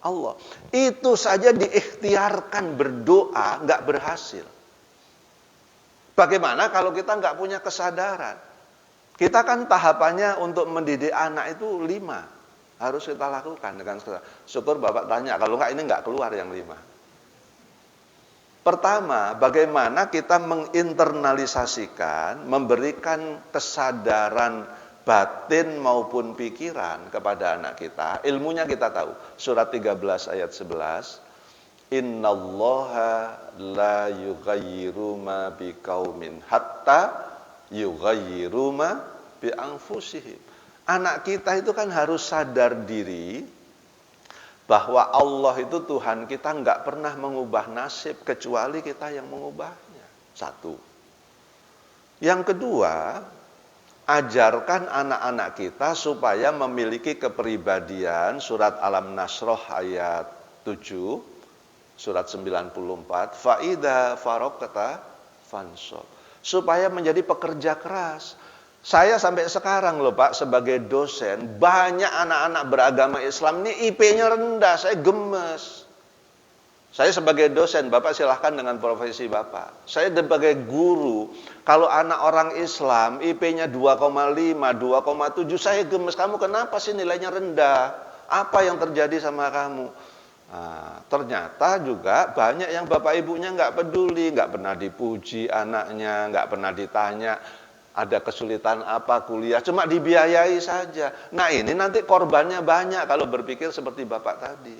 Allah. Itu saja diikhtiarkan berdoa nggak berhasil. Bagaimana kalau kita nggak punya kesadaran? Kita kan tahapannya untuk mendidik anak itu 5 harus kita lakukan dengan kesadaran. Syukur Bapak tanya, kalau nggak ini nggak keluar yang 5. Pertama, bagaimana kita menginternalisasikan, memberikan kesadaran batin maupun pikiran kepada anak kita. Ilmunya kita tahu. Surat 13 ayat 11. Innallaha la yughayyiru ma biqaumin hatta yughayyiru ma bi anfusihim. Anak kita itu kan harus sadar diri bahwa Allah itu Tuhan kita, nggak pernah mengubah nasib kecuali kita yang mengubahnya. Satu. Yang kedua, ajarkan anak-anak kita supaya memiliki kepribadian. Surat Al-Nasrah ayat 7, surat 94, faida farokta fansob, supaya menjadi pekerja keras. Saya sampai sekarang loh Pak, sebagai dosen, banyak anak-anak beragama Islam ini IP-nya rendah, saya gemes. Saya sebagai dosen, Bapak silahkan dengan profesi Bapak. Saya sebagai guru, kalau anak orang Islam IP-nya 2,5, 2,7, saya gemes. Kamu kenapa sih nilainya rendah? Apa yang terjadi sama kamu? Nah, ternyata juga banyak yang bapak ibunya nggak peduli, nggak pernah dipuji anaknya, nggak pernah ditanya ada kesulitan apa kuliah, cuma dibiayai saja. Nah ini nanti korbannya banyak kalau berpikir seperti bapak tadi.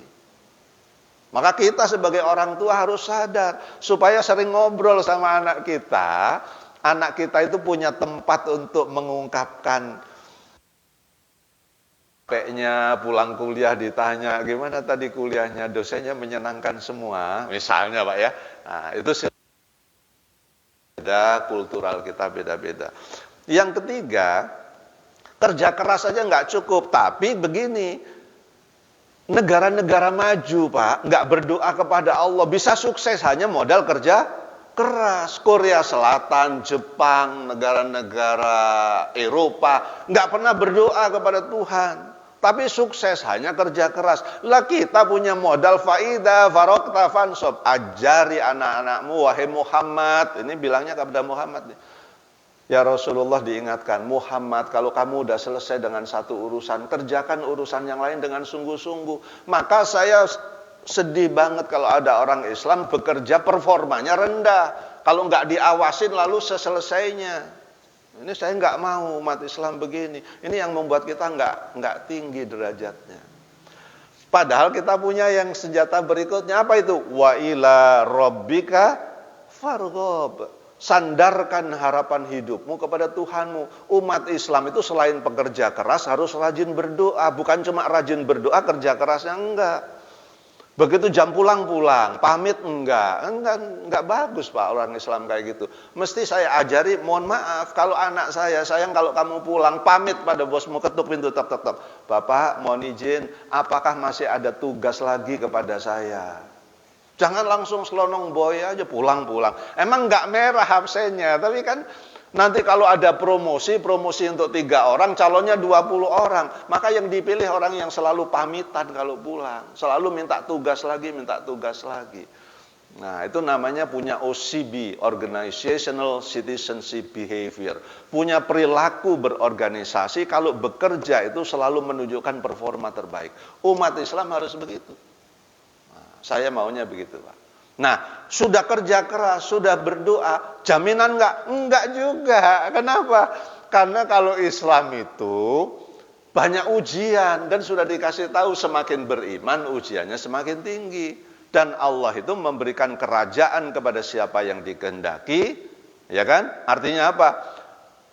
Maka kita sebagai orang tua harus sadar supaya sering ngobrol sama anak kita itu punya tempat untuk mengungkapkan. Capeknya pulang kuliah ditanya, gimana tadi kuliahnya, dosennya menyenangkan semua, misalnya Pak ya. Nah, itu beda, kultural kita beda-beda. Yang ketiga, kerja keras saja nggak cukup, tapi begini, negara-negara maju Pak, nggak berdoa kepada Allah, bisa sukses hanya modal kerja keras. Korea Selatan, Jepang, negara-negara Eropa, nggak pernah berdoa kepada Tuhan, tapi sukses hanya kerja keras. Lah kita punya modal faida farokta fansob, ajari anak-anakmu wahai Muhammad. Ini bilangnya kepada Muhammad nih. Ya Rasulullah diingatkan, Muhammad kalau kamu udah selesai dengan satu urusan, kerjakan urusan yang lain dengan sungguh-sungguh. Maka saya sedih banget kalau ada orang Islam bekerja performanya rendah. Kalau nggak diawasin lalu seselesainya. Ini saya nggak mau umat Islam begini. Ini yang membuat kita nggak tinggi derajatnya. Padahal kita punya yang senjata berikutnya, apa itu? Wa ila rabbika farghab. Sandarkan harapan hidupmu kepada Tuhanmu. Umat Islam itu selain pekerja keras harus rajin berdoa. Bukan cuma rajin berdoa, kerja kerasnya enggak. Begitu jam pulang, pamit enggak bagus Pak orang Islam kayak gitu. Mesti saya ajari, mohon maaf kalau anak saya, sayang kalau kamu pulang pamit pada bosmu, ketuk pintu tok. Bapak mohon izin, apakah masih ada tugas lagi kepada saya? Jangan langsung selonong boy aja pulang. Emang enggak merah absennya, tapi kan nanti kalau ada promosi untuk 3 orang, calonnya 20 orang. Maka yang dipilih orang yang selalu pamitan kalau pulang. Selalu minta tugas lagi. Nah itu namanya punya OCB, Organizational Citizenship Behavior. Punya perilaku berorganisasi, kalau bekerja itu selalu menunjukkan performa terbaik. Umat Islam harus begitu. Nah, saya maunya begitu Pak. Nah, sudah kerja keras, sudah berdoa, jaminan enggak? Enggak juga. Kenapa? Karena kalau Islam itu banyak ujian, dan sudah dikasih tahu semakin beriman ujiannya semakin tinggi. Dan Allah itu memberikan kerajaan kepada siapa yang dikehendaki, ya kan? Artinya apa?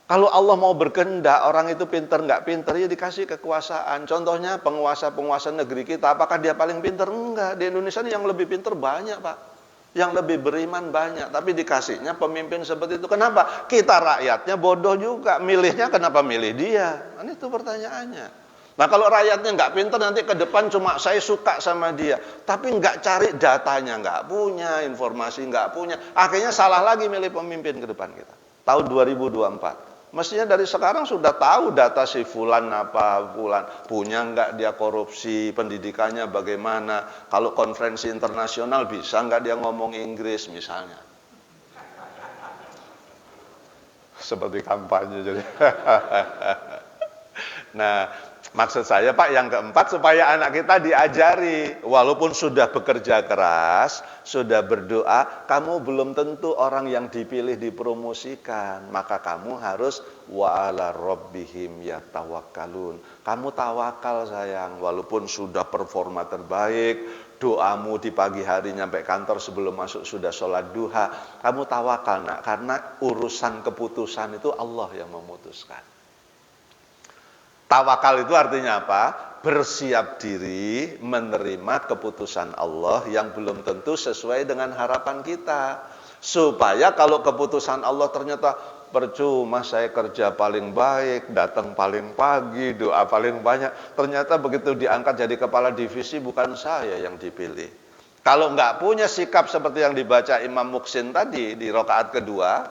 Kalau Allah mau berkehendak, orang itu pinter nggak pinter, ya dikasih kekuasaan. Contohnya penguasa negeri kita, apakah dia paling pinter? Enggak. Di Indonesia ini yang lebih pinter banyak Pak. Yang lebih beriman banyak, tapi dikasihnya pemimpin seperti itu. Kenapa? Kita rakyatnya bodoh juga, milihnya kenapa milih dia? Nah, itu pertanyaannya. Nah kalau rakyatnya nggak pintar, nanti ke depan cuma saya suka sama dia, tapi nggak cari datanya, nggak punya informasi, nggak punya, akhirnya salah lagi milih pemimpin ke depan kita. Tahun 2024. Mestinya dari sekarang sudah tahu data si fulan apa, fulan punya nggak dia korupsi, pendidikannya bagaimana, kalau konferensi internasional bisa nggak dia ngomong Inggris misalnya. Seperti kampanye jadi. Nah, maksud saya Pak yang keempat, supaya anak kita diajari, walaupun sudah bekerja keras, sudah berdoa, kamu belum tentu orang yang dipilih dipromosikan. Maka kamu harus wa ala rabbihim yatawakkalun. Kamu tawakal sayang, walaupun sudah performa terbaik, doamu di pagi hari nyampe kantor sebelum masuk sudah sholat duha, kamu tawakal nak, karena urusan keputusan itu Allah yang memutuskan. Tawakal itu artinya apa? Bersiap diri menerima keputusan Allah yang belum tentu sesuai dengan harapan kita. Supaya kalau keputusan Allah ternyata percuma saya kerja paling baik, datang paling pagi, doa paling banyak, ternyata begitu diangkat jadi kepala divisi bukan saya yang dipilih. Kalau nggak punya sikap seperti yang dibaca Imam Muhsin tadi di rakaat kedua,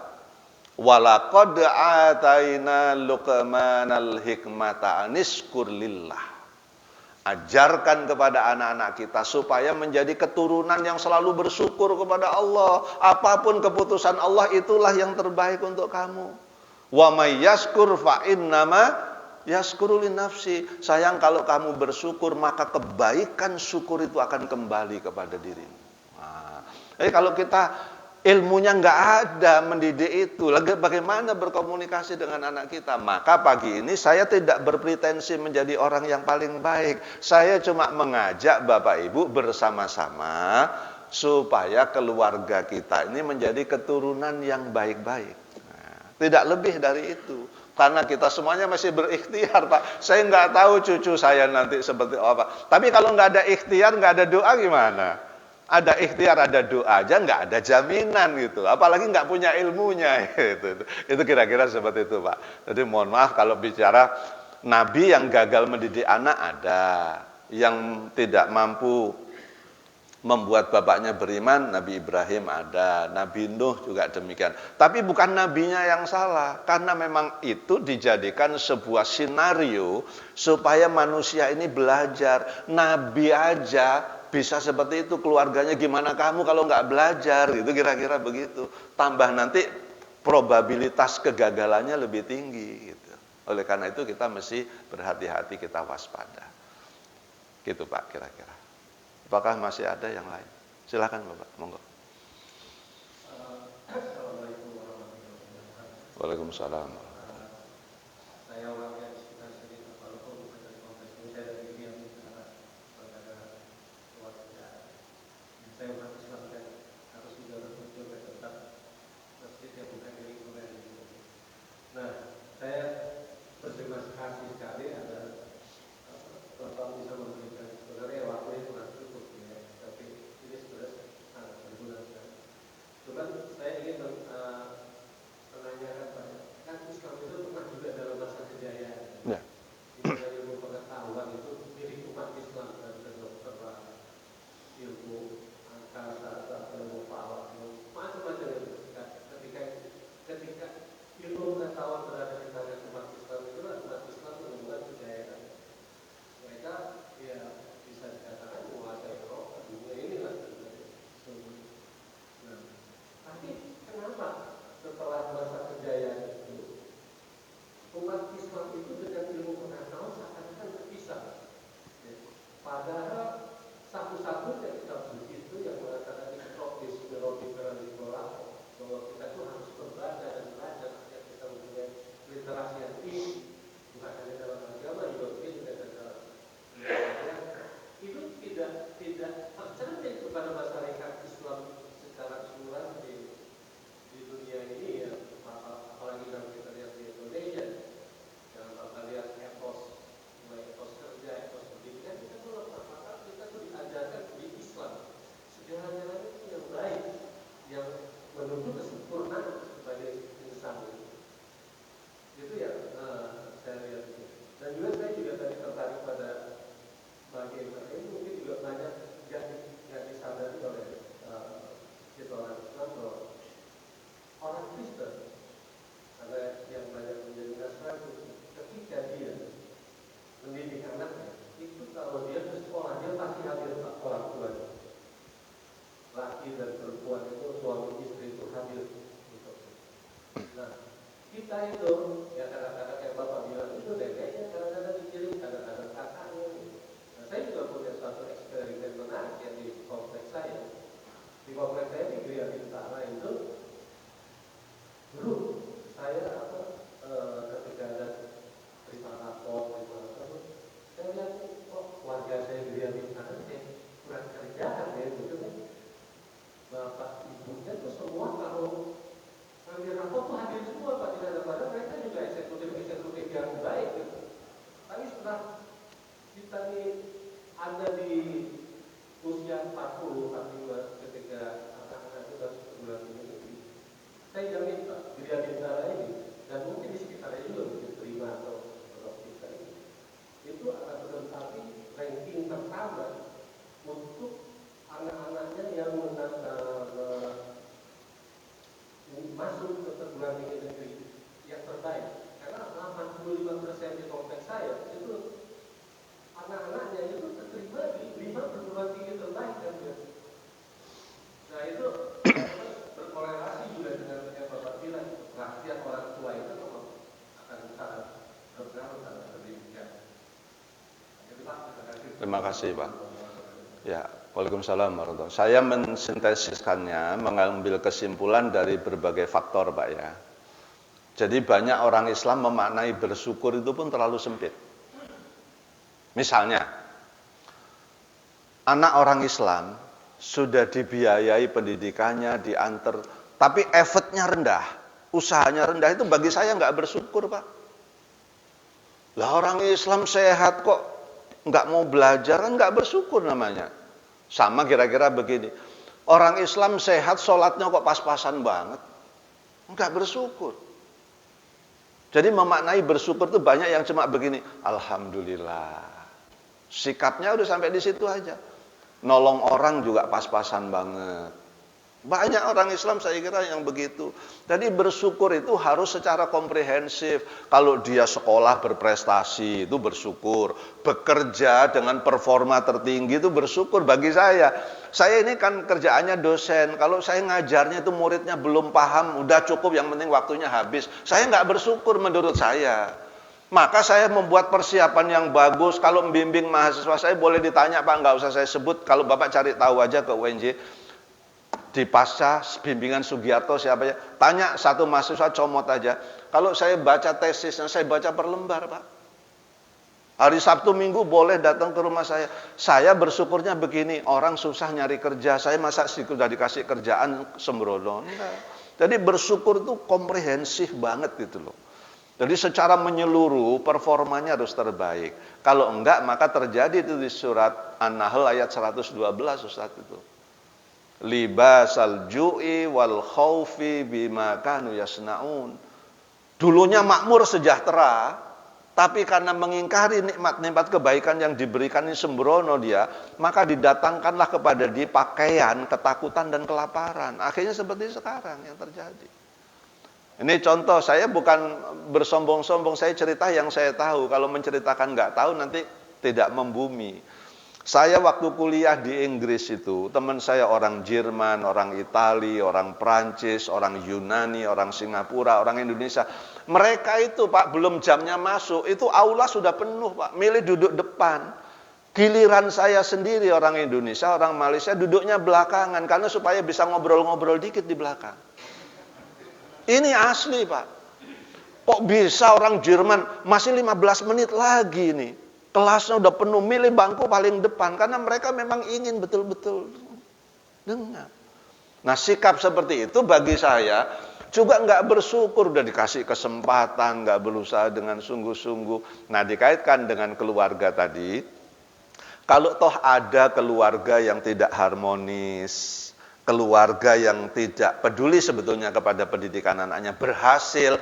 walaqad ataina Luqmanal hikmata anishkur lillah. Ajarkan kepada anak-anak kita supaya menjadi keturunan yang selalu bersyukur kepada Allah. Apapun keputusan Allah itulah yang terbaik untuk kamu. Wa may yashkur fa innama yashkuru li nafsi. Sayang kalau kamu bersyukur maka kebaikan syukur itu akan kembali kepada dirimu. Nah, kalau kita ilmunya nggak ada mendidik itu, bagaimana berkomunikasi dengan anak kita? Maka pagi ini saya tidak berpretensi menjadi orang yang paling baik. Saya cuma mengajak Bapak Ibu bersama-sama supaya keluarga kita ini menjadi keturunan yang baik-baik. Nah, tidak lebih dari itu. Karena kita semuanya masih berikhtiar, Pak. Saya nggak tahu cucu saya nanti seperti apa. Tapi kalau nggak ada ikhtiar, nggak ada doa gimana? Ada ikhtiar, ada doa aja nggak ada jaminan gitu. Apalagi nggak punya ilmunya gitu. Itu kira-kira seperti itu, Pak. Jadi mohon maaf kalau bicara nabi yang gagal mendidik anak ada, yang tidak mampu membuat bapaknya beriman, Nabi Ibrahim ada, Nabi Nuh juga demikian. Tapi bukan nabinya yang salah, karena memang itu dijadikan sebuah skenario supaya manusia ini belajar. Nabi aja bisa seperti itu, keluarganya gimana kamu kalau nggak belajar, gitu kira-kira begitu. Tambah nanti probabilitas kegagalannya lebih tinggi, gitu. Oleh karena itu kita mesti berhati-hati, kita waspada. Gitu Pak, kira-kira. Apakah masih ada yang lain? Silakan Bapak, monggo. Assalamualaikum warahmatullahi wabarakatuh. Waalaikumsalam. Saya orangnya di sekitar sini, walaupun bukan dari kompleks ini, saya dari Riau, pada keluarga. Saya umat Islam dan harus juga berkunjung dan tetap masjid yang bukan di lingkungan ini. Nah, saya berterima kasih sekali ada Bapak bisa memberikan, sebenarnya waktunya kurang cukup ya, tapi ini sudah sangat berguna sekali. Cuman saya ingin menanyakan Pak, kan Islam itu pernah juga dalam masa kejayaan. Ya. Di ilmu pengetahuan itu milik umat Islam dan kedokteran, ilmu angkasa, ilmu falak, macam-macam itu. Ketika ilmu pengetahuan berada di tangan umat Islam itulah umat Islam menemukan kejayaan. Mereka ya bisa dikatakan menguasai Eropa, dunia inilah sebenarnya. Nah, tapi kenapa setelah masa kejayaan itu umat Islam itu dengan ilmu pengetahuan seakan-akan terpisah? Ya. Padahal satu-satunya kitab suci itu yang mengatakan ikhrokis berobifera di sekolah bahwa kita itu harus membaca dan belajar agar kita mempunyai literasi yang tinggi, bukan hanya dalam agama, juga mungkin juga dalam itu tidak tercermin kepada masyarakat Islam secara keseluruhan di dunia ini ya, apalagi kalau kita lihat di Indonesia, kalau kita lihat etos, mulai etos kerja, etos pendidikan, kita tuh apakah kita tuh diajarkan di Islam segala-galanya itu yang baik, yang menuju kesempurnaan sebagai insan itu ya saya lihat itu. Dan juga saya juga tadi tertarik pada bagaimana ini mungkin juga banyak yang disadari oleh kita orang Islam bahwa orang Kristen ada yang banyak menjadi Nasrani ketika dia mendidik anaknya itu kalau dia ke sekolah dia pasti hadir orang tuanya, laki dan perempuan itu suami istri itu hadir untuk. Nah kita itu ya kadang-kadang kayak Bapak bilang itu neneknya kadang-kadang dikirim, kadang-kadang kakaknya. Nah, saya juga punya suatu eksperimen menarik yang di kompleks saya. Di kompleks saya di Gria Bintara itu, dulu saya ketika ada cerita rapor, saya lihat kok warga saya Gria Bintara kurang kerja Gereja Bintara ini, dan mungkin di sekitarnya juga mungkin Prima atau kita ini, itu akan menempati ranking pertama untuk anak-anaknya yang masuk ke perguruan tinggi negeri yang terbaik. Karena 85% di konteks saya itu anak-anaknya itu terterima di 5 perguruan tinggi terbaik kan ya. Nah itu berkorelasi juga dengan yang Bapak bilang, perhatian orang tua itu memang akan sangat berpengaruh terhadap pendidikan. Terima kasih Pak. Ya, Waalaikumsalam warahmatullahi wabarakatuh. Saya mensintesiskannya, mengambil kesimpulan dari berbagai faktor Pak ya. Jadi banyak orang Islam memaknai bersyukur itu pun terlalu sempit. Misalnya, anak orang Islam sudah dibiayai pendidikannya, diantar, tapi effortnya rendah, usahanya rendah, itu bagi saya nggak bersyukur Pak. Lah orang Islam sehat kok nggak mau belajar, kan nggak bersyukur namanya. Sama kira-kira begini, orang Islam sehat, sholatnya kok pas-pasan banget, nggak bersyukur. Jadi memaknai bersyukur itu banyak yang cuma begini, alhamdulillah. Sikapnya udah sampai di situ aja. Nolong orang juga pas-pasan banget. Banyak orang Islam saya kira yang begitu. Jadi bersyukur itu harus secara komprehensif. Kalau dia sekolah berprestasi itu bersyukur. Bekerja dengan performa tertinggi itu bersyukur bagi saya. Saya ini kan kerjaannya dosen. Kalau saya ngajarnya itu muridnya belum paham, udah cukup yang penting waktunya habis. Saya nggak bersyukur menurut saya. Maka saya membuat persiapan yang bagus. Kalau membimbing mahasiswa saya boleh ditanya Pak, nggak usah saya sebut. Kalau Bapak cari tahu aja ke UNJ. Di pasca bimbingan Sugiarto siapa ya, tanya satu mahasiswa comot aja. Kalau saya baca tesisnya, saya baca per lembar Pak. Hari Sabtu Minggu boleh datang ke rumah saya. Saya bersyukurnya begini, orang susah nyari kerja, saya masa sudah dikasih kerjaan sembrono. Enggak. Jadi bersyukur itu komprehensif banget gitu loh. Jadi secara menyeluruh performanya harus terbaik. Kalau enggak maka terjadi itu di surat An-Nahl ayat 112 Ustaz itu. Libasal ju'i wal khaufi bima kanu yasnaun. Dulunya makmur sejahtera, tapi karena mengingkari nikmat-nikmat kebaikan yang diberikan ini sembrono dia, maka didatangkanlah kepada dia pakaian, ketakutan dan kelaparan. Akhirnya seperti sekarang yang terjadi. Ini contoh, saya bukan bersombong-sombong, saya cerita yang saya tahu. Kalau menceritakan nggak tahu nanti tidak membumi. Saya waktu kuliah di Inggris itu, teman saya orang Jerman, orang Itali, orang Prancis, orang Yunani, orang Singapura, orang Indonesia. Mereka itu Pak, belum jamnya masuk, itu aula sudah penuh Pak, milih duduk depan. Giliran saya sendiri orang Indonesia, orang Malaysia duduknya belakangan, karena supaya bisa ngobrol-ngobrol dikit di belakang. Ini asli Pak. Kok bisa orang Jerman masih 15 menit lagi nih. Kelasnya udah penuh, milih bangku paling depan. Karena mereka memang ingin betul-betul dengar. Nah sikap seperti itu bagi saya juga nggak bersyukur, udah dikasih kesempatan, nggak berusaha dengan sungguh-sungguh. Nah dikaitkan dengan keluarga tadi, kalau toh ada keluarga yang tidak harmonis, keluarga yang tidak peduli sebetulnya kepada pendidikan anaknya, berhasil,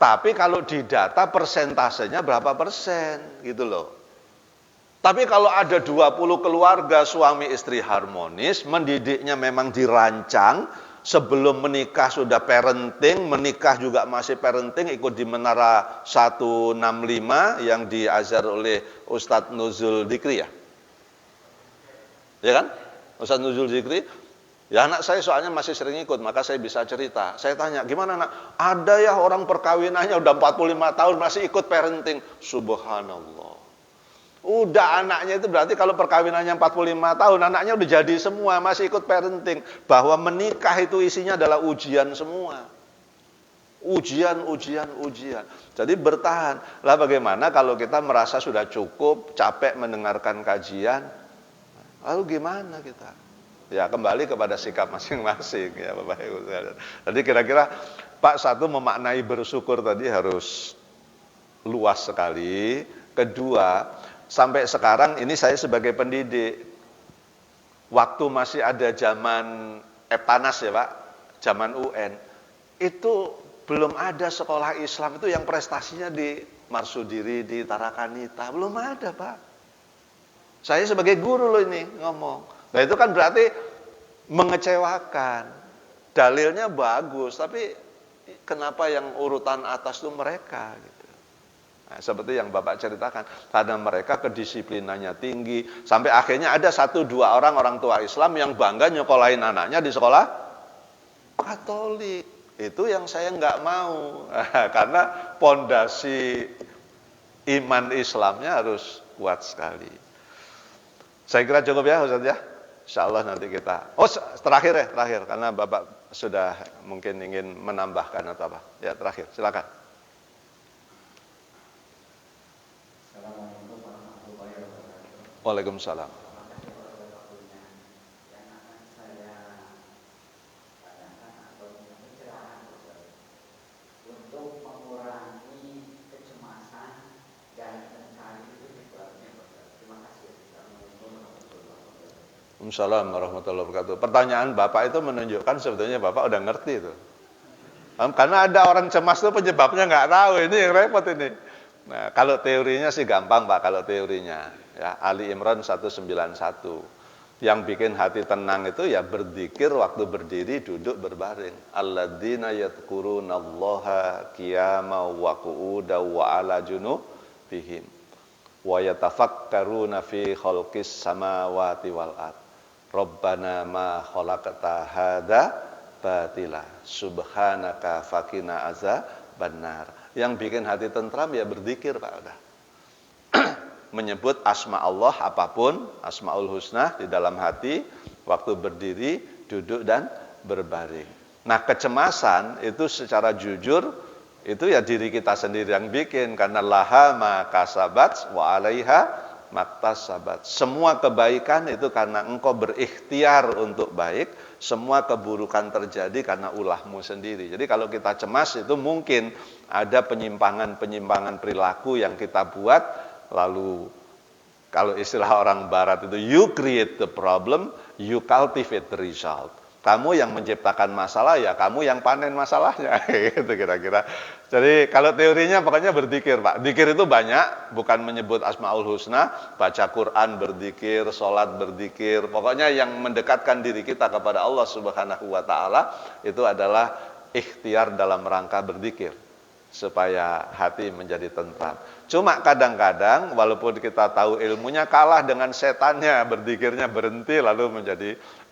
tapi kalau di data persentasenya berapa persen gitu loh. Tapi kalau ada 20 keluarga suami istri harmonis, mendidiknya memang dirancang, sebelum menikah sudah parenting, menikah juga masih parenting, ikut di Menara 165 yang diajar oleh Ustadz Nuzul Dikri ya. Ya kan? Ustadz Nuzul Dikri. Ya anak saya soalnya masih sering ikut, maka saya bisa cerita. Saya tanya, gimana nak? Ada ya orang perkawinannya udah 45 tahun masih ikut parenting. Subhanallah. Udah anaknya itu berarti kalau perkawinannya 45 tahun, anaknya udah jadi semua, masih ikut parenting. Bahwa menikah itu isinya adalah ujian semua. Ujian. Jadi bertahan. Lah bagaimana kalau kita merasa sudah cukup, capek mendengarkan kajian? Lalu gimana kita? Ya kembali kepada sikap masing-masing ya Bapak Ibu. Jadi kira-kira Pak satu memaknai bersyukur tadi harus luas sekali. Kedua, sampai sekarang ini saya sebagai pendidik, waktu masih ada zaman panas ya Pak, zaman UN, itu belum ada sekolah Islam itu yang prestasinya di Marsudiri, di Tarakanita. Belum ada, Pak. Saya sebagai guru loh ini ngomong. Nah itu kan berarti mengecewakan. Dalilnya bagus, tapi kenapa yang urutan atas itu mereka gitu. Nah, seperti yang Bapak ceritakan, karena mereka kedisiplinannya tinggi, sampai akhirnya ada 1-2 orang tua Islam yang bangga nyekolahin anaknya di sekolah Katolik. Itu yang saya nggak mau, karena pondasi iman Islamnya harus kuat sekali. Saya kira cukup ya Ustaz ya. Insyaallah nanti kita. Terakhir karena Bapak sudah mungkin ingin menambahkan atau apa. Ya, terakhir, silakan. Assalamualaikum warahmatullahi wabarakatuh. Waalaikumsalam. Untuk mengurangi kecemasan dan mencari penyebabnya. Terima kasih. Assalamualaikum warahmatullahi wabarakatuh. Waalaikumsalam warahmatullahi wabarakatuh. Pertanyaan Bapak itu menunjukkan sebetulnya Bapak udah ngerti itu. Karena ada orang cemas itu penyebabnya nggak tahu, ini yang repot ini. Nah, kalau teorinya sih gampang Pak, kalau teorinya. Ya, Ali Imran 191. Yang bikin hati tenang itu ya berzikir waktu berdiri, duduk, berbaring. Alladzina yadhkurunallaha qiyaman wa qu'udan wa 'ala junubihim wa yatafakkaruna fi khalqis samawati wal ard. Rabbana ma khalaqta hadza batila subhanaka faqina azabannar. Yang bikin hati tentram ya berzikir Pak udah. Menyebut asma Allah apapun, asmaul husna di dalam hati waktu berdiri, duduk dan berbaring. Nah, kecemasan itu secara jujur itu ya diri kita sendiri yang bikin, karena laha ma kasabat wa 'alaiha maktasabat. Semua kebaikan itu karena engkau berikhtiar untuk baik, semua keburukan terjadi karena ulahmu sendiri. Jadi kalau kita cemas itu mungkin ada penyimpangan perilaku yang kita buat. Lalu kalau istilah orang barat itu you create the problem, you cultivate the result. Kamu yang menciptakan masalah, ya kamu yang panen masalahnya. Gitu kira-kira. Jadi kalau teorinya pokoknya berzikir Pak. Zikir itu banyak, bukan menyebut asmaul husna, baca Quran berzikir, sholat berzikir. Pokoknya yang mendekatkan diri kita kepada Allah Subhanahu wa taala itu adalah ikhtiar dalam rangka berzikir supaya hati menjadi tentram. Cuma kadang-kadang walaupun kita tahu ilmunya kalah dengan setannya, berzikirnya berhenti lalu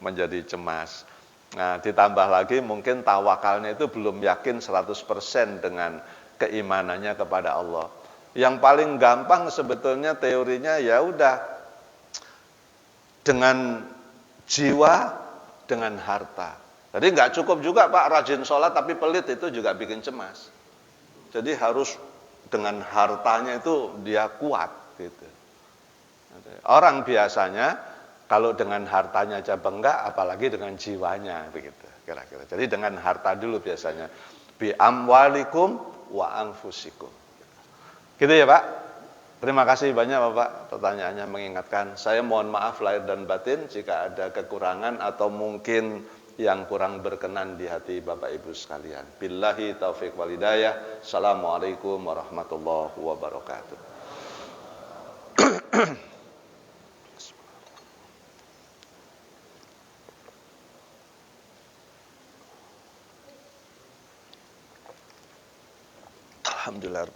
menjadi cemas. Nah, ditambah lagi mungkin tawakalnya itu belum yakin 100% dengan keimanannya kepada Allah. Yang paling gampang sebetulnya teorinya ya udah dengan jiwa, dengan harta. Jadi nggak cukup juga Pak rajin sholat tapi pelit, itu juga bikin cemas. Jadi harus dengan hartanya itu dia kuat gitu. Orang biasanya kalau dengan hartanya aja bengkak, apalagi dengan jiwanya begitu kira-kira. Jadi dengan harta dulu biasanya. Bi amwalikum wa anfusikum. Gitu ya Pak. Terima kasih banyak Bapak pertanyaannya mengingatkan. Saya mohon maaf lahir dan batin jika ada kekurangan atau mungkin yang kurang berkenan di hati Bapak Ibu sekalian. Billahi taufiq wal hidayah. Assalamualaikum warahmatullahi wabarakatuh. Alhamdulillah.